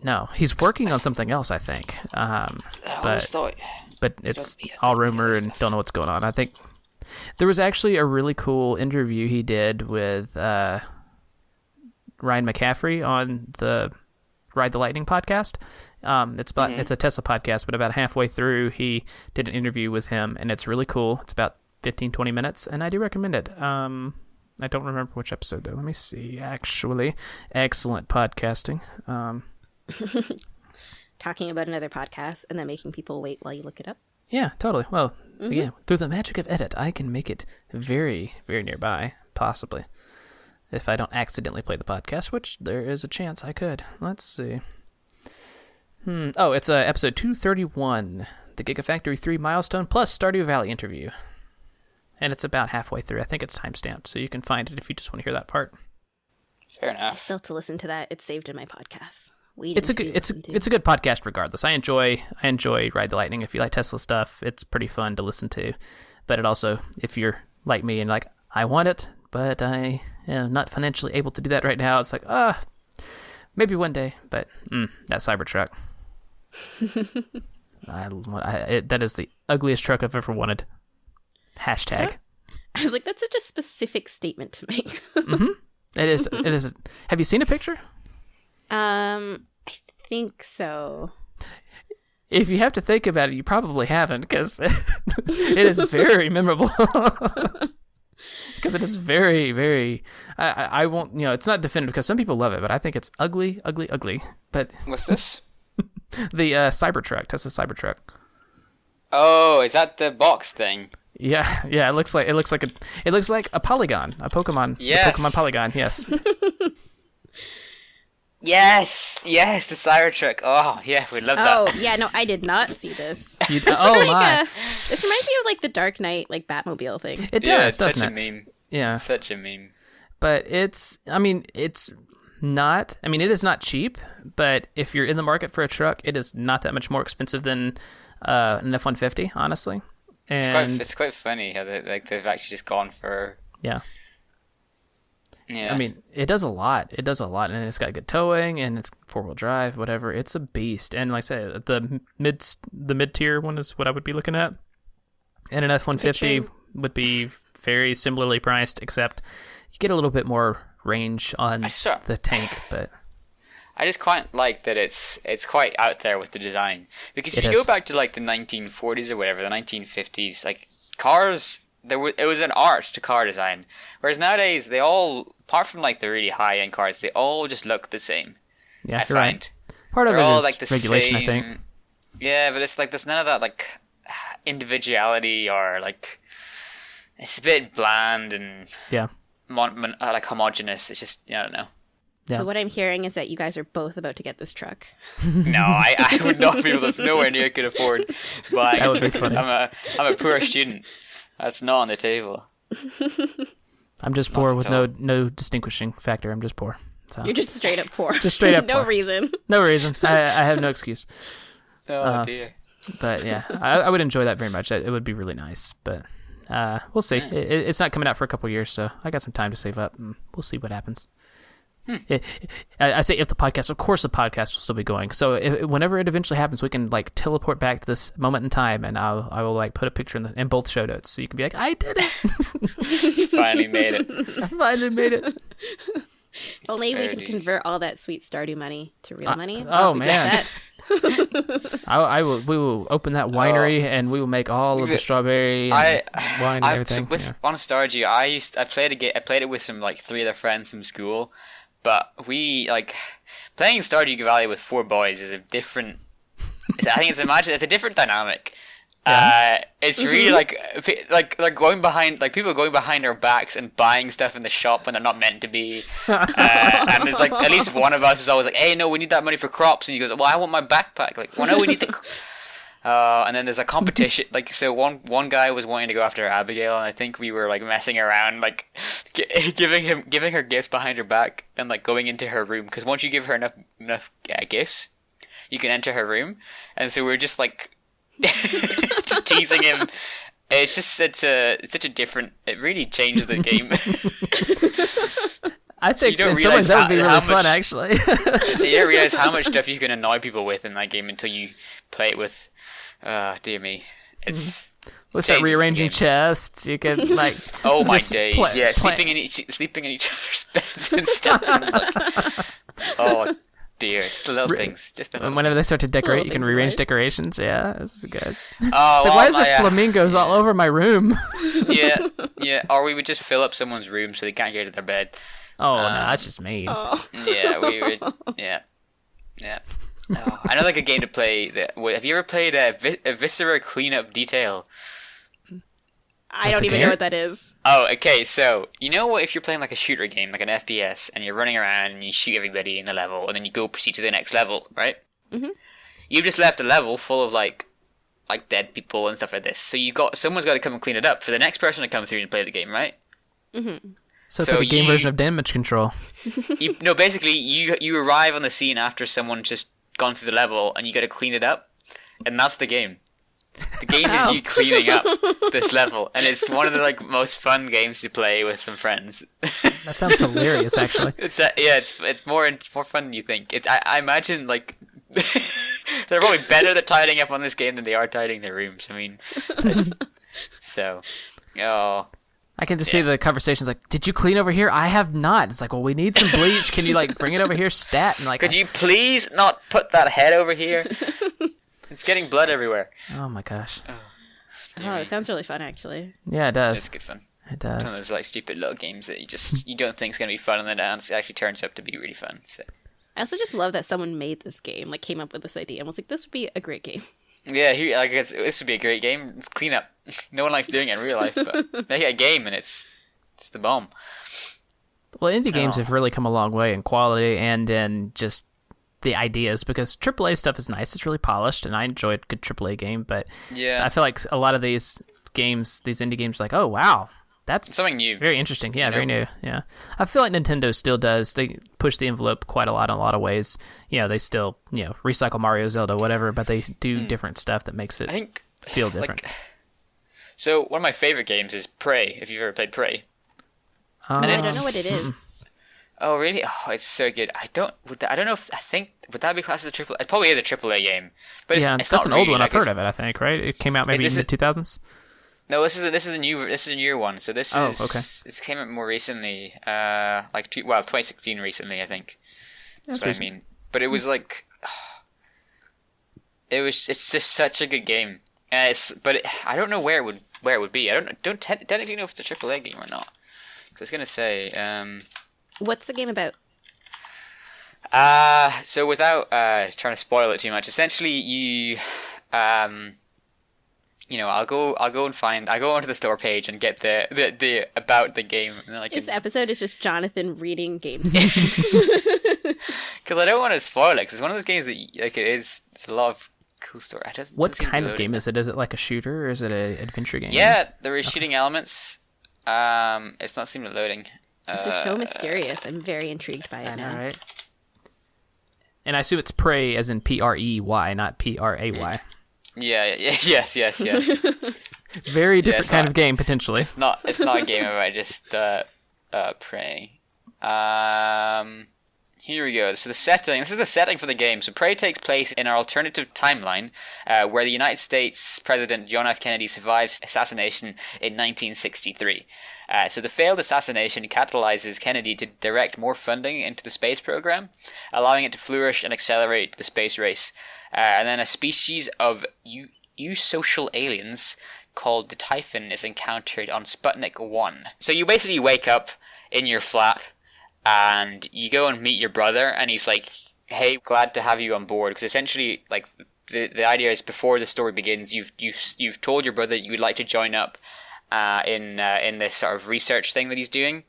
No, he's working on something else, I think. I always thought. But it's Yeah, all rumor and don't know what's going on. I think there was actually a really cool interview he did with Ryan McCaffrey on the Ride the Lightning podcast. It's a Tesla podcast, but about halfway through, he did an interview with him, and it's really cool. It's about 15-20 minutes, and I do recommend it. I don't remember which episode, though. Let me see, actually. Excellent podcasting. Talking about another podcast and then making people wait while you look it up. Yeah, totally. Well, again, through the magic of edit, I can make it very, very nearby, possibly. If I don't accidentally play the podcast, which there is a chance I could. Let's see. Oh, it's episode 231, the Gigafactory 3 milestone plus Stardew Valley interview. And it's about halfway through. I think it's timestamped, so you can find it if you just want to hear that part. Fair enough. I still have to listen to that. It's saved in my podcast. It's a good podcast regardless. I enjoy Ride the Lightning. If you like Tesla stuff, it's pretty fun to listen to. But it also, if you're like me and like, I want it, but I am not financially able to do that right now, it's like, maybe one day. But that Cybertruck. That is the ugliest truck I've ever wanted. Hashtag. I was like, that's such a specific statement to make. It is. Have you seen a picture? I think so. If you have to think about it, you probably haven't, because it is very memorable. Because it is very, very. I won't. It's not definitive because some people love it, but I think it's ugly, ugly, ugly. But what's this? The Cybertruck, Tesla Cybertruck. Oh, is that the box thing? Yeah. It looks like a polygon, a Pokemon. Yes. A Pokemon polygon. Yes. Yes, the Cybertruck. Oh, yeah, we love that. Oh, yeah, no, I did not see this. My. This reminds me of like the Dark Knight, like Batmobile thing. It does, yeah, it's doesn't such it? a meme. Yeah. It's such a meme. But it's not, it is not cheap, but if you're in the market for a truck, it is not that much more expensive than an F-150, honestly. And It's quite funny how they've actually just gone for... Yeah. Yeah. It does a lot. And it's got good towing, and it's 4-wheel drive, whatever. It's a beast. And like I said, the mid-tier one is what I would be looking at. And an F-150 would be very similarly priced, except you get a little bit more range on the tank. But I just quite like that it's quite out there with the design. Because if you go back to like the 1940s or whatever, the 1950s, like cars... It was an art to car design, whereas nowadays they all, apart from like the really high end cars, they all just look the same. Yeah, I find right. Part of they're it all is like the regulation, same. I think. Yeah, but it's like there's none of that like individuality or like it's a bit bland and like homogenous. It's just I don't know. Yeah. So what I'm hearing is that you guys are both about to get this truck. No, I would not be able to. Nowhere near could afford buying. That would be funny. I'm a poor student. That's not on the table. I'm just poor with no distinguishing factor. I'm just poor. So. You're just straight up poor. Just straight up no poor. reason. No reason. I have no excuse. Oh, dear. But yeah, I would enjoy that very much. It would be really nice. But we'll see. Yeah. It's not coming out for a couple of years, so I got some time to save up, and we'll see what happens. I say if the podcast, of course the podcast will still be going. So whenever it eventually happens, we can like teleport back to this moment in time, and I will like put a picture in both show notes, so you can be like, I did it. You finally made it. I finally made it. If only we could convert all that sweet Stardew money to real money. Oh man. We will open that winery and we will make all of the strawberry and wine and everything. On Stardew, I played it with some like 3 other friends from school. But we playing Stardew Valley with 4 boys is a different. I think it's a different dynamic. Yeah. It's really like going behind people going behind our backs and buying stuff in the shop when they're not meant to be. And there's like at least one of us is always like, hey, no, we need that money for crops, and he goes, well, I want my backpack. Like, well, no, we need the. And then there's a competition. So one guy was wanting to go after Abigail, and I think we were like messing around, like giving her gifts behind her back, and like going into her room, because once you give her enough gifts, you can enter her room. And so we're just like just teasing him. It's just such a different. It really changes the game. I think in some ways that would be really fun, actually. You don't realize how much stuff you can annoy people with in that game until you play it with. Dear me, it's. We'll start rearranging chests. You can like. Oh my days! Sleeping in each other's beds and stuff. And, dear, just the little things. Just the little Whenever they start to decorate, Little you can things rearrange right. decorations. Yeah, this is good. Oh, It's like, well, why is there flamingos all over my room? yeah. Or we would just fill up someone's room so they can't get to their bed. Oh, no, that's just mean. Oh. Yeah, we would. Yeah. Oh, I know like a game to play. Have you ever played a Viscera Cleanup Detail? I don't even know what that is. Oh, okay. So you know what? If you're playing like a shooter game, like an FPS, and you're running around and you shoot everybody in the level, and then you go proceed to the next level, right? Mhm. You've just left a level full of like dead people and stuff like this. So someone's got to come and clean it up for the next person to come through and play the game, right? Mhm. So it's like a game version of damage control. Basically, you arrive on the scene after someone's just gone through the level, and you got to clean it up, and that's the game. The game is you cleaning up this level, and it's one of the like most fun games to play with some friends. That sounds hilarious, actually. It's more fun than you think. I imagine like they're probably better at tidying up on this game than they are tidying their rooms. I mean, I can just see the conversations like, did you clean over here? I have not. It's like, well, we need some bleach. Can you like bring it over here, stat? And like, could you please not put that head over here? It's getting blood everywhere. Oh my gosh. Oh, it sounds really fun, actually. Yeah, it does. It's good fun. It does. Some of those like stupid little games that you don't think is gonna be fun, and then it actually turns out to be really fun. So. I also just love that someone made this game, like came up with this idea and was like, this would be a great game. Yeah, this would be a great game. It's clean up. No one likes doing it in real life, but make it a game and it's the bomb. Well, indie games have really come a long way in quality and in just the ideas, because AAA stuff is nice. It's really polished, and I enjoyed a good AAA game, but I feel like a lot of these games, these indie games, are like, oh, wow, that's something new. Very interesting. Yeah, very new. Yeah. I feel like Nintendo still does. They push the envelope quite a lot in a lot of ways. They still, recycle Mario, Zelda, whatever, but they do different stuff that makes it feel different. So one of my favorite games is Prey, if you've ever played Prey. I don't know what it is. Oh, really? Oh, it's so good. I don't know if, would that be classed as a triple? It probably is a AAA game. But it's that's not an really, old one. I've heard of it, I think, right? It came out maybe in the 2000s? No, this is a newer one. So this is, okay. It came out more recently, 2016 recently, I think. That's what I mean. But it was like, it's just such a good game. I don't know where it would be. I don't technically know if it's a AAA game or not. So I was gonna say, what's the game about? So without trying to spoil it too much, essentially you, I'll go onto the store page and get the about the game. And then This episode is just Jonathan reading games. Because I don't want to spoil it. Because it's one of those games that it's a lot of cool story. What kind of game is it? Is it like a shooter or is it an adventure game? Yeah, there is shooting elements. It's not seeming loading. This is so mysterious. I'm very intrigued by it now. All right. And I assume it's Prey as in Prey, not Pray. Yeah. Yes. Very different kind of game, potentially. It's not a game about just Prey. Here we go. So this is the setting for the game. So Prey takes place in an alternative timeline where the United States President John F. Kennedy survives assassination in 1963. So the failed assassination catalyzes Kennedy to direct more funding into the space program, allowing it to flourish and accelerate the space race. And then a species of eusocial aliens called the Typhon is encountered on Sputnik 1. So you basically wake up in your flat and you go and meet your brother, and he's like, hey, glad to have you on board. Because essentially, like, the idea is before the story begins, you've told your brother you would like to join up in this sort of research thing that he's doing.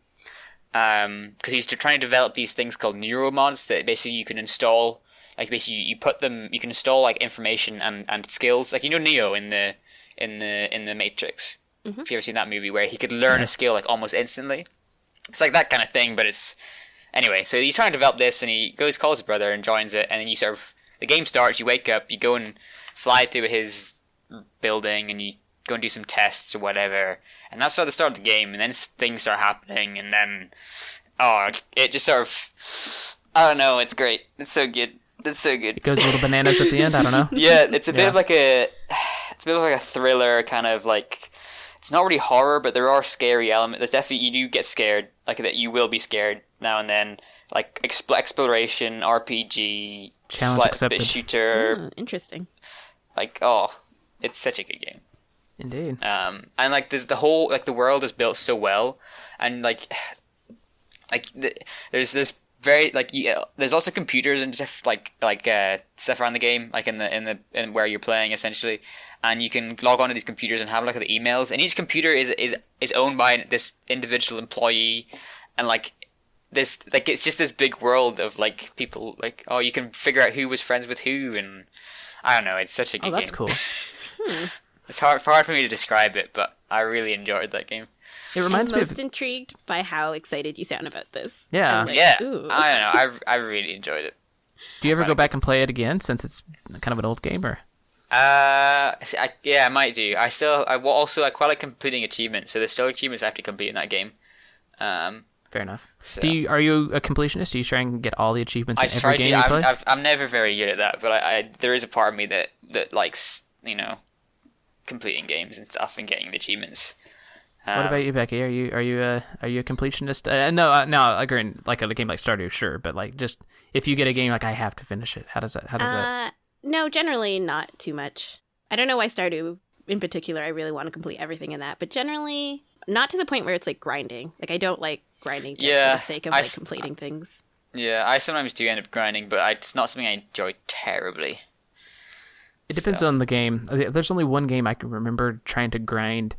Because he's trying to develop these things called neuromods that basically you can install. Like, basically you can install like information and skills. Like, Neo in the Matrix. Mm-hmm. If you ever seen that movie where he could learn a skill like almost instantly. It's like that kind of thing, but it's... Anyway, so he's trying to develop this, and he calls his brother and joins it, and then the game starts, you wake up, you go and fly to his building, and you go and do some tests or whatever, and that's sort of the start of the game, and then things start happening, and then... it just sort of... I don't know, it's great. It's so good. It goes a little bananas at the end, I don't know. Yeah, it's a bit of like a... It's a bit of like a thriller, kind of like... It's not really horror, but there are scary elements. There's definitely, you do get scared, like that you will be scared now and then. like exploration, RPG, Challenge bit accepted. shooter. Interesting. Like, it's such a good game. Indeed. And like there's the whole like the world is built so well, and there's this very there's also computers and stuff stuff around the game, like in where you're playing essentially, and you can log on to these computers and have a look at the emails, and each computer is owned by this individual employee, and like this it's just this big world of like people, like you can figure out who was friends with who, and I don't know, it's such a good game. Oh, that's cool. It's hard for me to describe it, but I really enjoyed that game. It reminds I'm me most intrigued by how excited you sound about this. Yeah. I'm like, Yeah, ooh. I don't know. I really enjoyed it. Do you ever go back and play it again since it's kind of an old game? Or I might do. I quite like completing achievements. So there's still achievements I have to complete in that game. fair enough. So- Are you a completionist? Do you try and get all the achievements I in every try game to. you play? I'm never very good at that, but there is a part of me that likes completing games and stuff and getting the achievements. What about you, Becky? Are you a completionist? No, agree. Like a game like Stardew, sure, but like just if you get a game like I have to finish it. How does that? No, generally not too much. I don't know why Stardew in particular. I really want to complete everything in that, but generally not to the point where it's like grinding. Like I don't like grinding just for the sake of completing things. Yeah, I sometimes do end up grinding, but it's not something I enjoy terribly. It depends on the game. There's only one game I can remember trying to grind,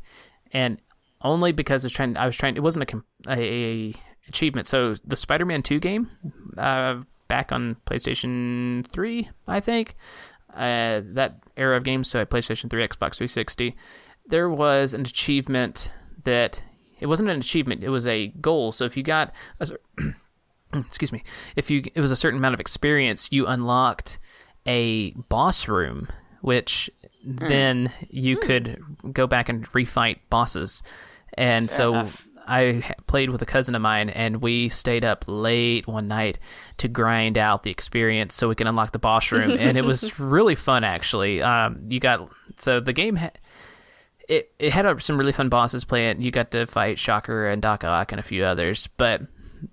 and only because I was trying. It wasn't a achievement. So the Spider-Man 2 game, back on PlayStation 3, I think, that era of games. So at PlayStation 3, Xbox 360, there was an achievement that it wasn't an achievement. It was a goal. So if you got excuse me, it was a certain amount of experience, you unlocked a boss room, which then you could go back and refight bosses. And Fair so enough. I played with a cousin of mine, and we stayed up late one night to grind out the experience so we can unlock the boss room. And it was really fun, actually. The game it had some really fun bosses playing. You got to fight Shocker and Doc Ock and a few others, but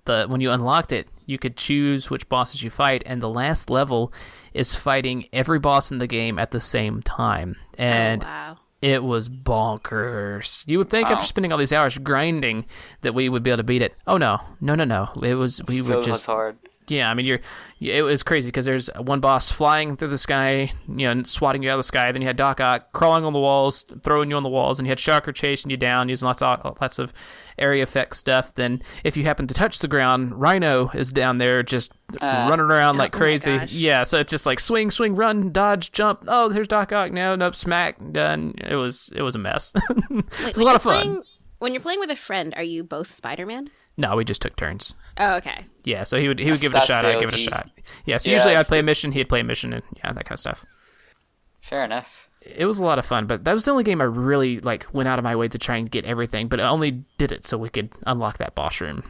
when you unlocked it, you could choose which bosses you fight, and the last level is fighting every boss in the game at the same time. And wow. it was bonkers. You would think after spending all these hours grinding that we would be able to beat it. Oh no. It was That's hard. Yeah, I mean, it was crazy because there's one boss flying through the sky, and swatting you out of the sky. Then you had Doc Ock crawling on the walls, throwing you on the walls, and you had Shocker chasing you down, using lots of area effect stuff. Then if you happen to touch the ground, Rhino is down there just running around like crazy. Yeah, so it's just like swing, run, dodge, jump. Oh, there's Doc Ock now. Nope, smack, done. It was a mess. It was a lot of fun. When you're playing with a friend, are you both Spider-Man? No, we just took turns. Oh, okay. Yeah, so he would give it a shot, I'd give it a shot. Yeah, so usually I'd play a mission, he'd play a mission, and yeah, that kind of stuff. Fair enough. It was a lot of fun, but that was the only game I really went out of my way to try and get everything, but I only did it so we could unlock that boss room.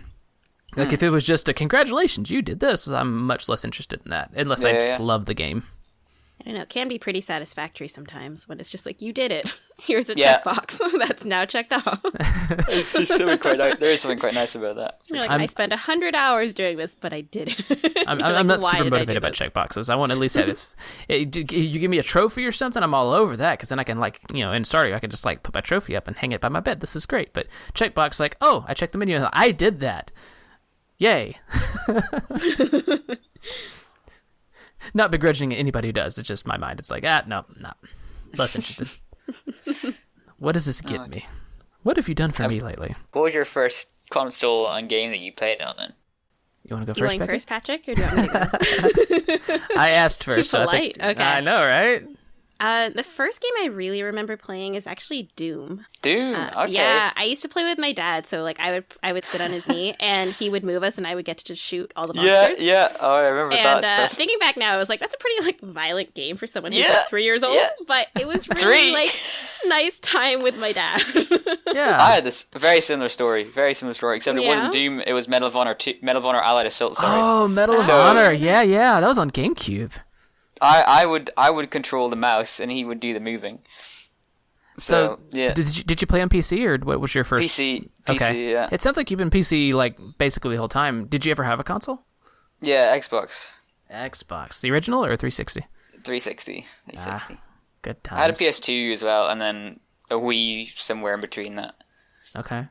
If it was just a congratulations, you did this, I'm much less interested in that, unless I just love the game. I don't know. It can be pretty satisfactory sometimes when it's just like, you did it. Here's a checkbox that's now checked off. It's just something quite nice. There is something quite nice about that. You're like, I spent 100 hours doing this, but I did it. I'm not super motivated about checkboxes. I want to at least have you give me a trophy or something, I'm all over that, because then I can in Stardew, I can just put my trophy up and hang it by my bed. This is great. But checkbox, oh, I checked the menu and I did that. Yay. Not begrudging anybody who does. It's just my mind. It's like, no, less interested. What does this get me? What have you done for me lately? What was your first console and game that you played on then? You want to go You first, going Becky? first, Patrick, or do you want me to go? I asked first. Too polite. So Okay. I know, right? The first game I really remember playing is actually Doom. Doom. Okay. Yeah, I used to play with my dad, so I would sit on his knee and he would move us, and I would get to just shoot all the monsters. Yeah. Oh, I remember that. And thinking back now, I was like, that's a pretty violent game for someone who's 3 years old. Yeah. But it was really nice time with my dad. Yeah. I had this very similar story, except it wasn't Doom. It was Medal of Honor Allied Assault. Sorry. Oh, Medal of Honor. Yeah. That was on GameCube. I would control the mouse and he would do the moving. So yeah. Did you play on PC, or what was your first? PC, Okay. yeah. It sounds like you've been PC basically the whole time. Did you ever have a console? Yeah, Xbox. Xbox, the original or 360? 360. 360. Good times. I had a PS2 as well, and then a Wii somewhere in between that. Okay.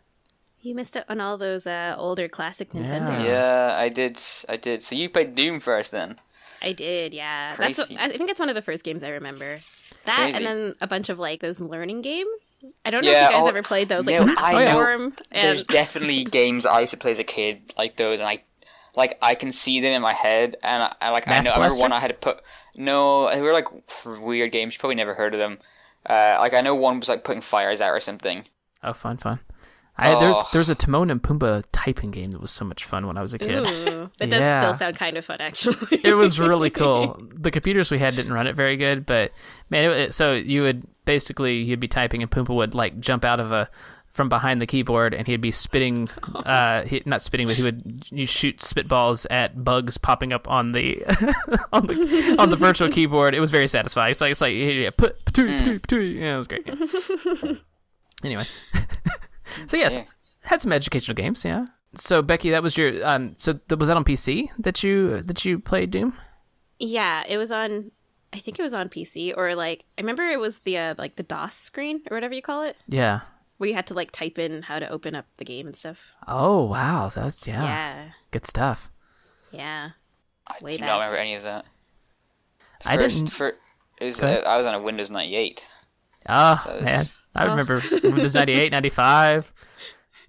You missed out on all those older classic Nintendo. Yeah, I did. So you played Doom first, then? I did, yeah. Crazy. I think it's one of the first games I remember. That Crazy. and then a bunch of like those learning games. I don't know if you guys ever played those, like Storm. There's definitely games I used to play as a kid like those, and I can see them in my head, and I remember one I had to put. No, they were like weird games. You probably never heard of them. Like I know one was like putting fires out or something. Oh, fun. There's a Timon and Pumbaa typing game that was so much fun when I was a kid. Ooh, that does still sound kind of fun, actually. It was really cool. The computers we had didn't run it very good, but man, so you'd be typing and Pumbaa would like jump out of from behind the keyboard, and he'd be spitting, not spitting, but you shoot spitballs at bugs popping up on the on the virtual keyboard. It was very satisfying. It's like yeah, it was great. Anyway. So yes, had some educational games, yeah. So Becky, that was your was that on PC that you played Doom? Yeah, it was on. I think it was on PC, or like I remember it was the like the DOS screen or whatever you call it. Yeah. Where you had to like type in how to open up the game and stuff. Oh wow, that's good stuff. Yeah. I do not remember any of that. I didn't. I was on a Windows 98. Oh man. I remember Windows 98, 95,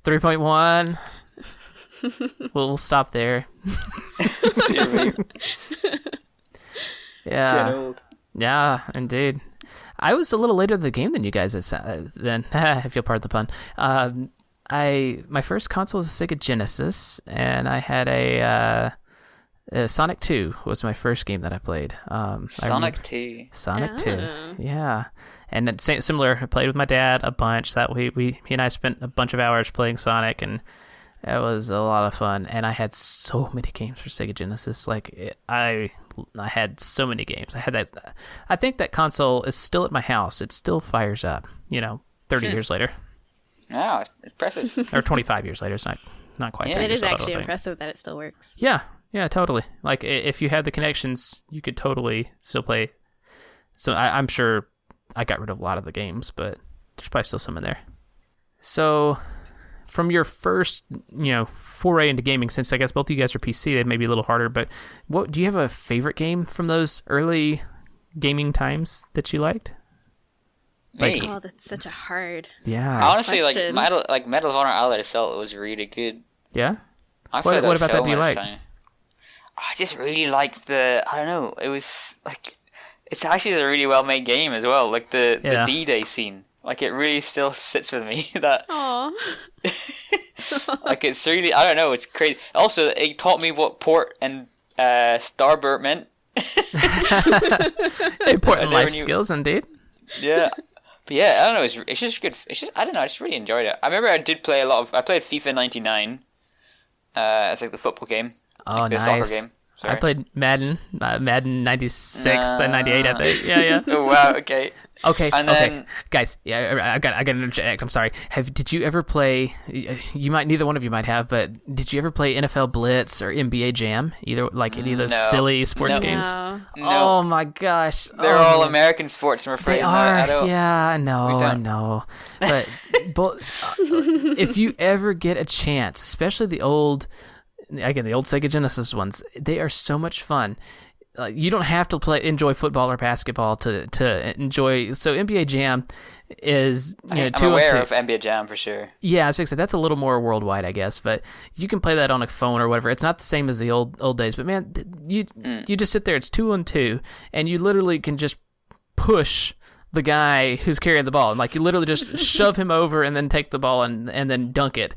3.1. We'll stop there. Yeah. Get old. Yeah, indeed. I was a little later to the game than you guys then, if you'll pardon the pun. My first console was a Sega Genesis, and I had a Sonic 2 was my first game that I played. Sonic 2. Sonic 2, yeah. And then similar, I played with my dad a bunch. That he and I spent a bunch of hours playing Sonic, and it was a lot of fun. And I had so many games for Sega Genesis. I had so many games. I had that. I think that console is still at my house. It still fires up. 30 years later. Wow, impressive. Or 25 years later. It's not quite. Yeah, it is actually impressive that it still works. Yeah, totally. Like if you had the connections, you could totally still play. So I'm sure. I got rid of a lot of the games, but there's probably still some in there. So, from your first, foray into gaming, since I guess both of you guys are PC, it may be a little harder, but do you have a favorite game from those early gaming times that you liked? Oh, that's such a hard. Yeah. Honestly, question. Medal of Honor Allied Assault was really good. Yeah. What about that do you like? I just really liked I don't know. It was like. It's actually a really well-made game as well. Like the D-Day scene, like it really still sits with me. That like it's really, I don't know, it's crazy. Also, it taught me what port and starboard meant. Important life skills, indeed. Yeah, but yeah, I don't know. It's just good. It's just I don't know. I just really enjoyed it. I remember I did play I played FIFA 99. It's like the football game. Oh, the nice. soccer game. Sorry. I played Madden 96 and 98, I think. Yeah. Oh wow, okay. Okay, and then, guys. Yeah, I got to interject. I'm sorry. Did you ever play? Neither one of you might have, but did you ever play NFL Blitz or NBA Jam? Either any of those silly sports games. No. Oh my gosh, they're all American sports. I'm afraid they are. Yeah, I know. But if you ever get a chance, especially the old Sega Genesis ones, they are so much fun. You don't have to enjoy football or basketball to enjoy. So NBA Jam is I'm aware of NBA Jam for sure. Yeah, I was gonna say that's a little more worldwide, I guess. But you can play that on a phone or whatever. It's not the same as the old days. But man, you just sit there. It's 2-on-2, and you literally can just push the guy who's carrying the ball, and you literally just shove him over and then take the ball and then dunk it.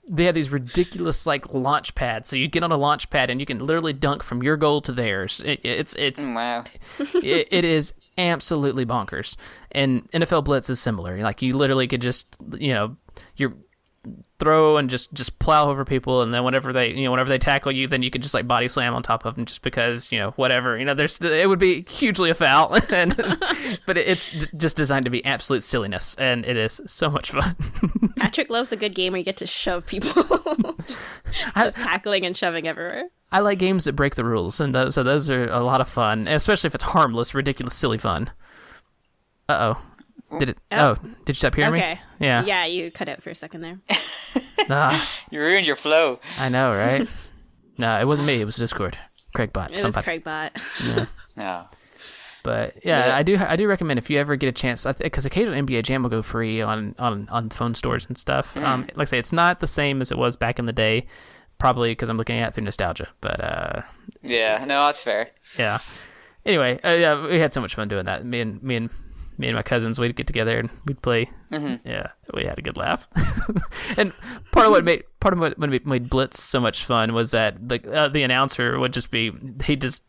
They have these ridiculous launch pads, so you get on a launch pad and you can literally dunk from your goal to theirs. It's wow. it is absolutely bonkers. And NFL Blitz is similar. You literally could just you're throw and just plow over people, and then whenever they tackle you, then you could just body slam on top of them just because whatever it would be hugely a foul. But it's just designed to be absolute silliness, and it is so much fun. Patrick loves a good game where you get to shove people, just tackling and shoving everywhere. I like games that break the rules, and so those are a lot of fun, especially if it's harmless, ridiculous, silly fun. Did it? Oh, did you stop hearing me? Okay. Yeah. Yeah, you cut out for a second there. You ruined your flow. I know, right? No, it wasn't me. It was Discord. Craigbot. It was Craigbot. Yeah. No. But yeah, I do recommend if you ever get a chance, because occasionally NBA Jam will go free on phone stores and stuff. Like I say, it's not the same as it was back in the day, probably because I'm looking at it through nostalgia. But yeah, no, that's fair. Yeah. Anyway, yeah, we had so much fun doing that. Me and my cousins, we'd get together and we'd play. Mm-hmm. Yeah, we had a good laugh. And part of what made Blitz so much fun was that the announcer would just be he'd just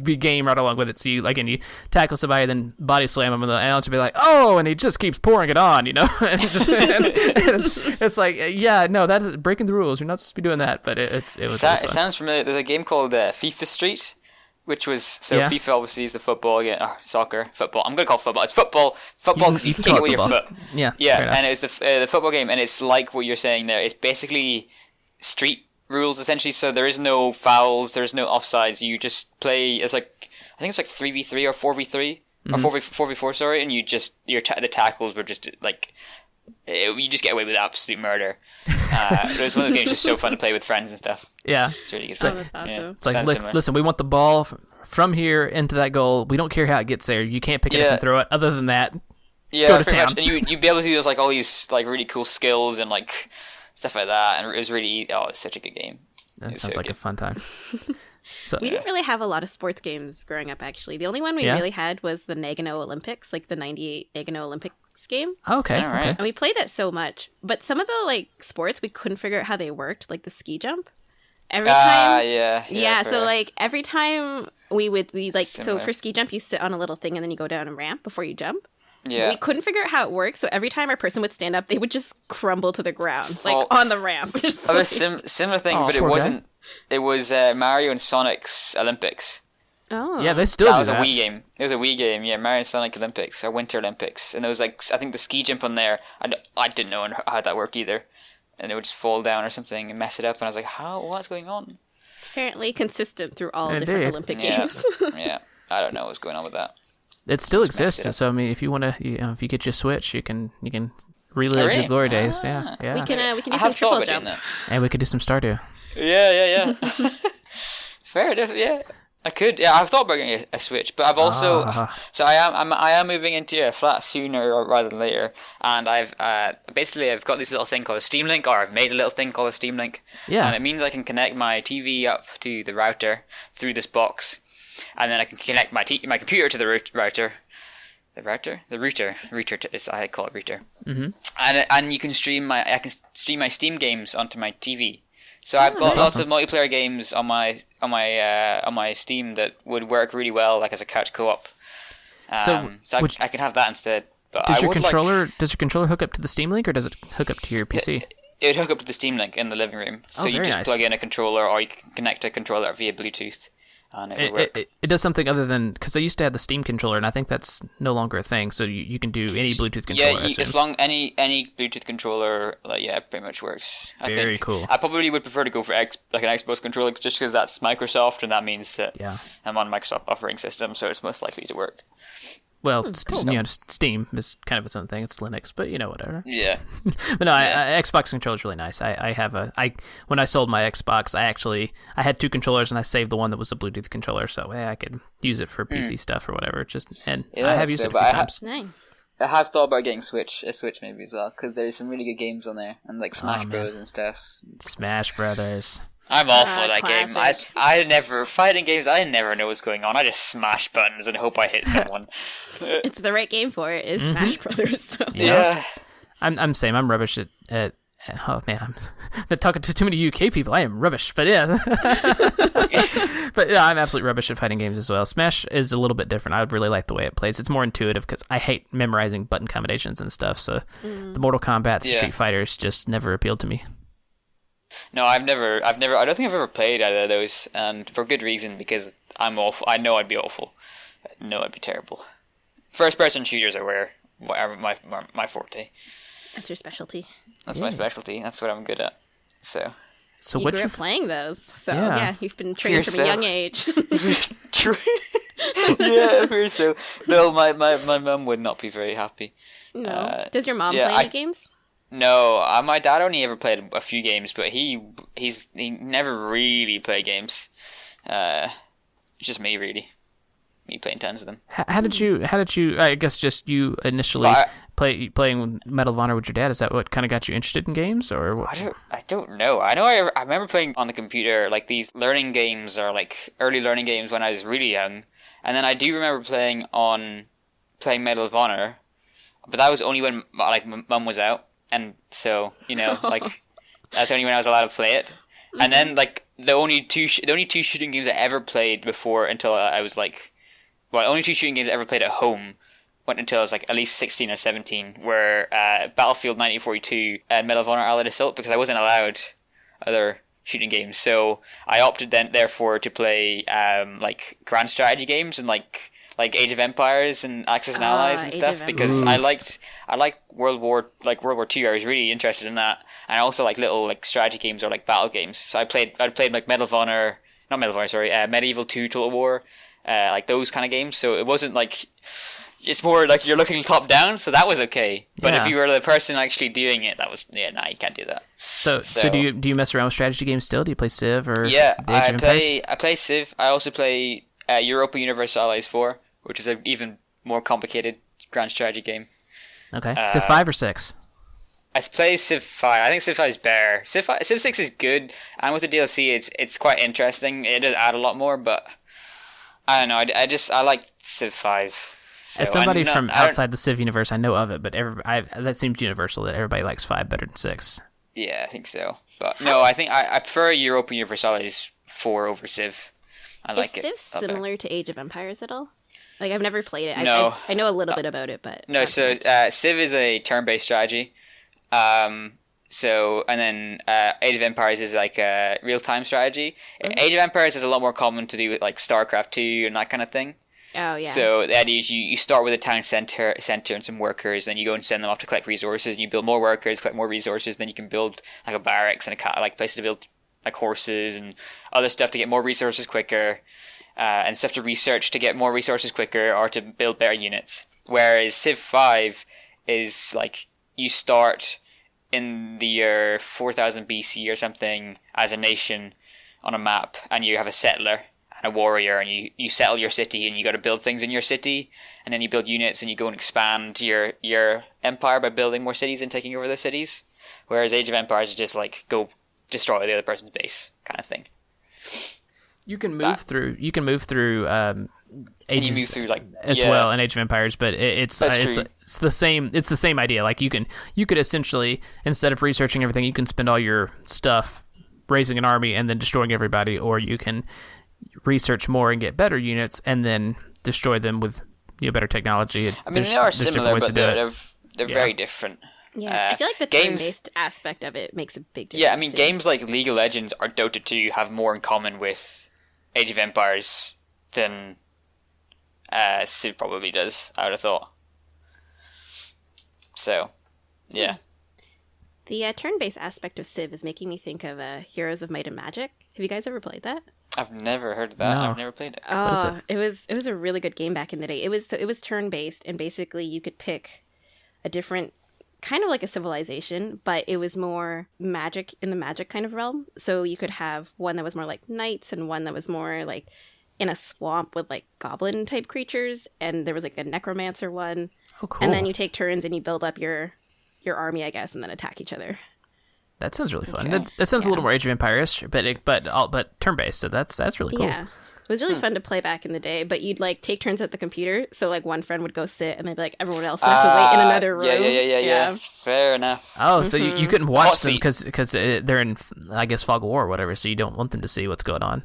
be game right along with it. So you tackle somebody, then body slam them, and the announcer would be like, "Oh," and he just keeps pouring it on, and it's like, yeah, no, that is breaking the rules. You're not supposed to be doing that. But it was. It sounds familiar. There's a game called FIFA Street, which was FIFA obviously is the football, soccer, football. I'm gonna call it football. It's football because you kick it with your foot. Yeah, and it's the football game, and it's like what you're saying there. It's basically street rules essentially. So there is no fouls, there's no offsides. You just play as I think it's like 3v3 or 4v3 or 4v4. Sorry, and the tackles were just like you just get away with absolute murder. It was one of those games just so fun to play with friends and stuff. Yeah, it's really good. That's awesome. Yeah, it's like, listen, we want the ball from here into that goal. We don't care how it gets there. You can't pick it up and throw it. Other than that, go to pretty town. much. And you'd be able to do those all these really cool skills and stuff like that. And it was really it's such a good game. That sounds like a fun time. So we didn't really have a lot of sports games growing up, actually. The only one we really had was the Nagano Olympics, like the 98 Nagano Olympics game. Okay. All right. Okay. And we played that so much. But some of the sports, we couldn't figure out how they worked, like the ski jump. Every time. Yeah. So every time so Similar. for ski jump, you sit on a little thing and then you go down a ramp before you jump. Yeah. We couldn't figure out how it worked, so every time our person would stand up, they would just crumble to the ground, on the ramp. Just I was similar thing, but it wasn't. It was Mario and Sonic's Olympics. Oh. Yeah, they still That do was that. a Wii game. It was a Wii game, yeah. Mario and Sonic Olympics, or Winter Olympics, and there was I think the ski jump on there. I didn't know how that worked either, and it would just fall down or something and mess it up, and I was like, what's going on? Apparently consistent through all Indeed. different Olympic games. Yeah, I don't know what's going on with that. It still Just messed exists. it up. So I mean, if you want to, if you get your Switch, you can relive your glory days. Yeah. We can I do some have thought triple about doing jump. that. And we could do some Stardew. Yeah. Fair enough. Yeah, I could. Yeah, I've thought about getting a Switch, but I've also. So I am moving into a flat sooner rather than later, and I've got this little thing called a Steam Link, or I've made a little thing called a Steam Link. Yeah. And it means I can connect my TV up to the router through this box, and then I can connect my computer to the router. The router? The router. I call it router. Mm-hmm. And you can stream my Steam games onto my TV. So I've got lots of multiplayer games on my Steam that would work really well, as a couch co-op. So I can have that instead. But does your controller hook up to the Steam Link, or does it hook up to your PC? It would hook up to the Steam Link in the living room. So you just plug in a controller, or you can connect a controller via Bluetooth. And it would work. It does something other than, because I used to have the Steam controller, and I think that's no longer a thing. So you can do any Bluetooth controller. Yeah, as long any Bluetooth controller, pretty much works. Very cool. I probably would prefer to go for an Xbox controller, just because that's Microsoft, and that means that I'm on Microsoft operating system, so it's most likely to work. Well, Steam is kind of its own thing. It's Linux, but whatever. Yeah. But no, Xbox controller is really nice. When I sold my Xbox, I had two controllers, and I saved the one that was a Bluetooth controller, so I could use it for PC stuff or whatever. I have used it a few times. Nice. I have thought about getting a Switch maybe as well, because there's some really good games on there, and Smash Bros and stuff. Smash Brothers. I'm all for that classic. game. I never fighting games. I never know what's going on. I just smash buttons and hope I hit someone. It's the right game for it. Is Smash Brothers. So. Yeah. I'm same. I'm rubbish at oh man, I'm talking to too many UK people. I am rubbish, but yeah. But yeah, I'm absolutely rubbish at fighting games as well. Smash is a little bit different. I really like the way it plays. It's more intuitive, because I hate memorizing button combinations and stuff. So the Mortal Kombat, Street Fighters just never appealed to me. No, I don't think I've ever played either of those, and for good reason, because I'm awful. I know I'd be awful. I know I'd be terrible. First-person shooters are my forte. That's your specialty. That's my specialty. That's what I'm good at. So, So you what grew you up playing those. So Yeah. yeah, you've been trained from a young age. True. Yeah, very so. No, my mum would not be very happy. No. Does your mom yeah, play any games? No, my dad only ever played a few games, but he never really played games. It's just me, really. Me playing tons of them. How did you? I guess just you initially playing Medal of Honor with your dad. Is that what kind of got you interested in games, or what? I don't know. I remember playing on the computer like these learning games or like early learning games when I was really young, and then I do remember playing Medal of Honor, but that was only when like mum was out, and so like that's only when I was allowed to play it. And then like the only two shooting games I ever played before until I was like. Well, only two shooting games I ever played at home went until I was like at least 16 or 17 were Battlefield 1942 and Medal of Honor Allied Assault, because I wasn't allowed other shooting games. So I opted therefore to play like grand strategy games and like Age of Empires and Axis and Allies and stuff, because I liked World War II. I was really interested in that, and I also like little like strategy games or like battle games. So I played like Medieval 2 Total War. Like those kind of games, so it wasn't like it's more like you're looking top down, so that was okay. But if you were the person actually doing it, that was you can't do that. So do you mess around with strategy games still? Do you play Civ or I play Civ. I also play Europa Universalis 4, which is an even more complicated grand strategy game. Okay, Civ 5 or 6? I play Civ 5. I think Civ 5 is better. Civ 6 is good, and with the DLC, it's quite interesting. It does add a lot more, but. I don't know. I like Civ 5. So As somebody from outside the Civ universe, I know of it, but that seems universal that everybody likes 5 better than 6. Yeah, I think so. But no, I think I prefer Europa Universalis 4 over Civ. I like it. Is Civ similar to Age of Empires at all? Like I've never played it. No, I know a little bit about it, but no. So Civ is a turn-based strategy. So, and then Age of Empires is like a real-time strategy. Mm-hmm. Age of Empires is a lot more common to do with like StarCraft 2 and that kind of thing. Oh, yeah. So the idea is you start with a town center and some workers, then you go and send them off to collect resources, and you build more workers, collect more resources, then you can build like a barracks and like places to build like horses and other stuff to get more resources quicker, and stuff to research to get more resources quicker or to build better units. Whereas Civ 5 is like you start in the year 4000 BC or something as a nation on a map, and you have a settler and a warrior, and you settle your city, and you got to build things in your city, and then you build units, and you go and expand your empire by building more cities and taking over the cities. Whereas Age of Empires is just like go destroy the other person's base kind of thing. You can move through. You can move through. Ages you move through like well in Age of Empires, but it's the same. It's the same idea. Like you could essentially, instead of researching everything, you can spend all your stuff raising an army and then destroying everybody, or you can research more and get better units and then destroy them with better technology. I mean, they are similar, but they're very different. Yeah, I feel like the turn-based aspect of it makes a big difference. Yeah, I mean, games like League of Legends or Dota 2 have more in common with Age of Empires than Civ probably does, I would have thought. So, yeah. The turn-based aspect of Civ is making me think of Heroes of Might and Magic. Have you guys ever played that? I've never heard of that. No. I've never played it. Oh, it was a really good game back in the day. It was turn-based, and basically you could pick a different, kind of like a civilization, but it was more magic in the magic kind of realm. So you could have one that was more like knights and one that was more like in a swamp with like goblin type creatures, and there was like a necromancer one. Oh, cool. And then you take turns and you build up your army, I guess, and then attack each other. That sounds really fun. Okay. That sounds a little more Age of Empires, but turn based. So that's really cool. Yeah. It was really fun to play back in the day, but you'd like take turns at the computer. So like one friend would go sit, and they'd be like, everyone else would have to wait in another room. Yeah. Fair enough. Oh, so you couldn't watch them because they're in, I guess, fog of war or whatever. So you don't want them to see what's going on.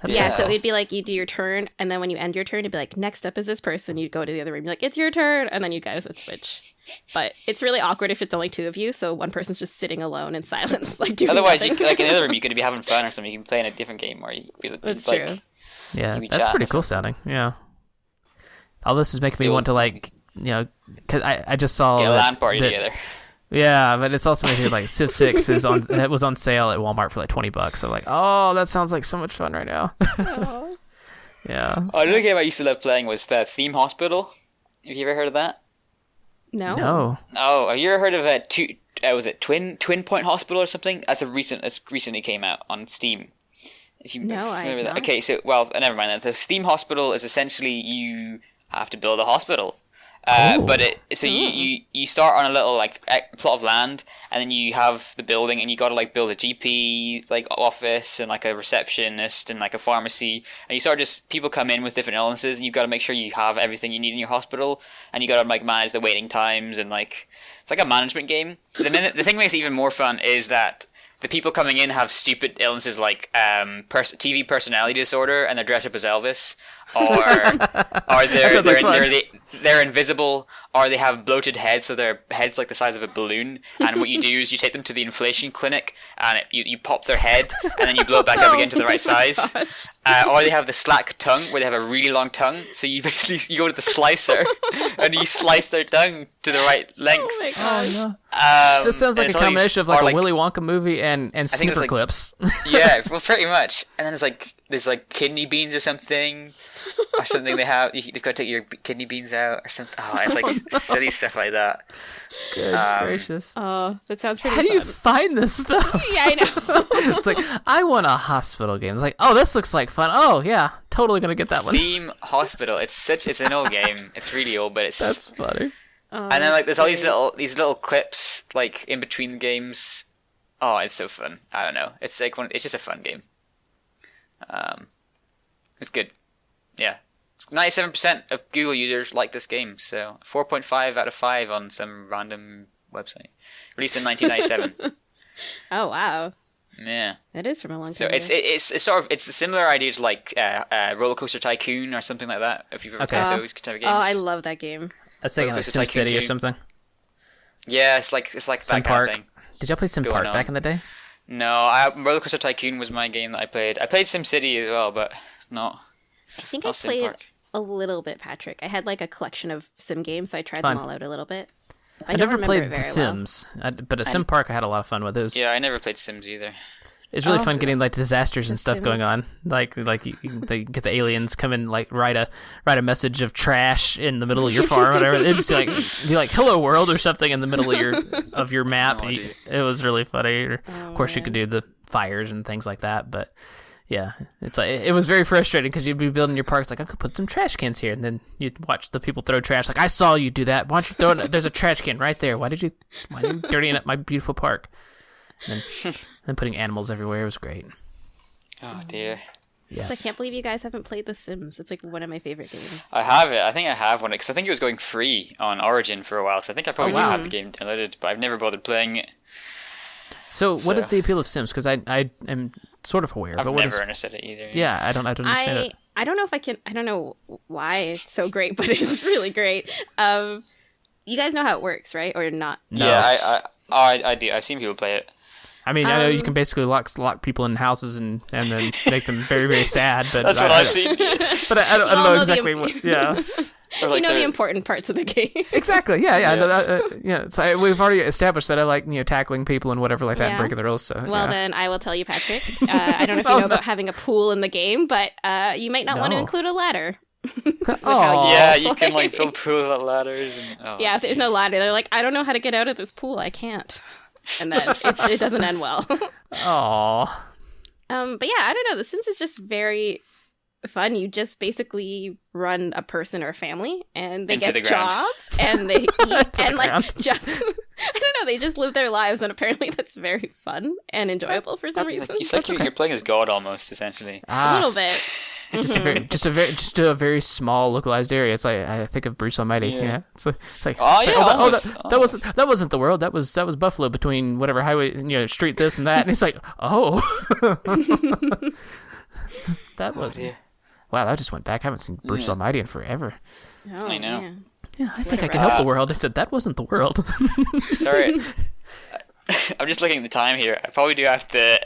So it'd be like you do your turn, and then when you end your turn, it'd be like, next up is this person. You'd go to the other room, be like, it's your turn, and then you guys would switch. But it's really awkward if it's only two of you, so one person's just sitting alone in silence, like doing Otherwise, nothing. like in the other room, you could be having fun or something. You can play in a different game, or you be That's like, true. Yeah, that's pretty cool sounding. Yeah. All this is making me want to, like, because I just saw get a LAN party together. Yeah, but it's also maybe like Civ 6 it was on sale at Walmart for like $20. So like, oh, that sounds like so much fun right now. Yeah. Oh, another game I used to love playing was the Theme Hospital. Have you ever heard of that? No. Oh, have you ever heard of was it Twin Point Hospital or something? It's recently came out on Steam. If you No, I have not. Okay, so never mind that. The Theme Hospital is essentially you have to build a hospital. You start on a little like plot of land, and then you have the building, and you got to like build a GP like office and like a receptionist and like a pharmacy, and you start just people come in with different illnesses, and you've got to make sure you have everything you need in your hospital, and you got to like manage the waiting times, and like it's like a management game. The thing that makes it even more fun is that the people coming in have stupid illnesses like TV personality disorder, and they're dressed up as Elvis, or they're invisible, or they have bloated heads, so their head's like the size of a balloon. And what you do is you take them to the inflation clinic, and you pop their head, and then you blow it back up again to the right size. Or they have the slack tongue, where they have a really long tongue. So you basically you go to the slicer, and you slice their tongue to the right length. Oh my gosh. Oh, no. This sounds like a combination of like a Willy Wonka movie and sniffer clips. Yeah, well, pretty much. And then there's like kidney beans or something they have. You've got to take your kidney beans out or something. Oh, it's like silly stuff like that. Good gracious. Oh, that sounds pretty How do you fun. find this stuff? Yeah, I know. It's like, I want a hospital game. It's like, oh, this looks like fun. Oh, yeah, totally going to get that one. Theme Hospital. It's an old game. It's really old, but it's... That's funny. Oh, and then like there's all these little clips like in between the games. Oh, it's so fun. I don't know. It's like it's just a fun game. It's good. Yeah. 97% of Google users like this game, so 4.5 out of 5 on some random website. Released in 1997. Oh wow. Yeah. That is from a long So time ago. it's sort of it's a similar idea to like Roller Coaster Tycoon or something like that. If you've ever played those type of games. Oh, I love that game. I was thinking like Roller Coaster SimCity or Tycoon 2. something. Yeah, it's like that Sim kind Park. of thing. Did y'all play Sim Going Park on. back in the day? No, Roller Coaster Tycoon was my game that I played. I played SimCity as well, but not. I think Not I Sim played Park. a little bit, Patrick. I had like a collection of sim games, so I tried Fun. them all out a little bit. I don't never remember played it The very Sims, but a Sim Park I had a lot of fun with. Yeah, I never played Sims either. It's really Oh. fun getting like disasters and The stuff Sims. going on. Like they get the aliens come in, like write a message of trash in the middle of your farm, or whatever. They just be like "Hello World" or something in the middle of your map. No idea. It was really funny. Or, of course, you man. could do the fires and things like that. But yeah, it's like it was very frustrating because you'd be building your parks like I could put some trash cans here, and then you'd watch the people throw trash. Like I saw you do that. Why don't you throw it? There's a trash can right there. Why did you dirtying up my beautiful park? And then putting animals everywhere was great. Oh dear. Yeah. So I can't believe you guys haven't played The Sims. It's like one of my favorite games. I have it. I think I have one because I think it was going free on Origin for a while. So I think I probably do wow. have the game downloaded, but I've never bothered playing it. So what is the appeal of Sims? Because I am sort of aware. I've but what never is, understood it either. Yeah, I don't understand it. I don't know if I can. I don't know why it's so great, but it's really great. You guys know how it works, right? Or not? No. Yeah, I do. I've seen people play it. I mean, I know you can basically lock people in houses and then make them very, very sad. But That's what I've seen. But I don't all know know exactly the- what. Yeah, Or You know the they're- important parts of the game. exactly. Yeah. Yeah. Yeah. So we've already established that I like tackling people and whatever like that and Yeah. breaking the rules. So Well, yeah. then I will tell you, Patrick. I don't know if you know about having a pool in the game, but you might not want to No. include a ladder. Aw. Yeah, you can like build pools with ladders and. Oh. Yeah, if there's no ladder, they're like, I don't know how to get out of this pool. I can't. And then it doesn't end well. Aw. But yeah, I don't know. The Sims is just very fun. You just basically run a person or a family, and they Into the get ground. jobs, and they eat, and like ground. just I don't know. They just live their lives, and apparently that's very fun and enjoyable for some reason. It's like you're playing as God almost, essentially. A little bit. just a very small localized area. It's like I think of Bruce Almighty. Yeah. Yeah, it's like Oh, it's yeah, like, almost, that wasn't the world. That was Buffalo between whatever highway, street this and that. And it's like, oh, that was dear. wow. That just went back. I haven't seen Bruce Yeah. Almighty in forever. Oh, I know. man. Yeah, I think I a can help the wrath. world. I said that wasn't the world. Sorry. I'm just looking at the time here. I probably do have to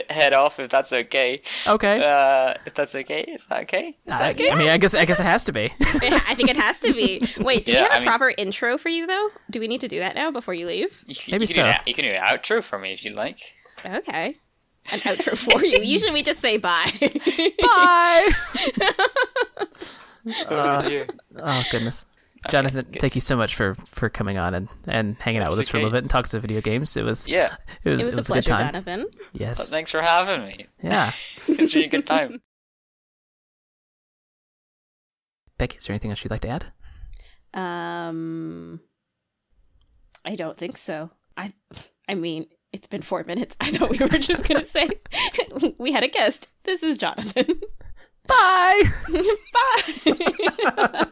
head off if that's okay. Okay. If that's okay, is that okay? Is that okay? I mean, I guess it has to be. I think it has to be. Wait, do Yeah, you have I a mean- proper intro for you, though? Do we need to do that now before you leave? Maybe you so. You can do an outro for me if you'd like. Okay. An outro for you. Usually we just say bye. Bye. Oh dear. Oh goodness. Jonathan, good. thank you so much for coming on and hanging out with us for a little bit and talking some video games. It was Yeah. it was It was a good pleasure, time. Jonathan. Well, Yes. thanks for having me. Yeah. It's been a good time. Becky, is there anything else you'd like to add? I don't think so. I mean, it's been 4 minutes. I thought we were just gonna say we had a guest. This is Jonathan. Bye. Bye.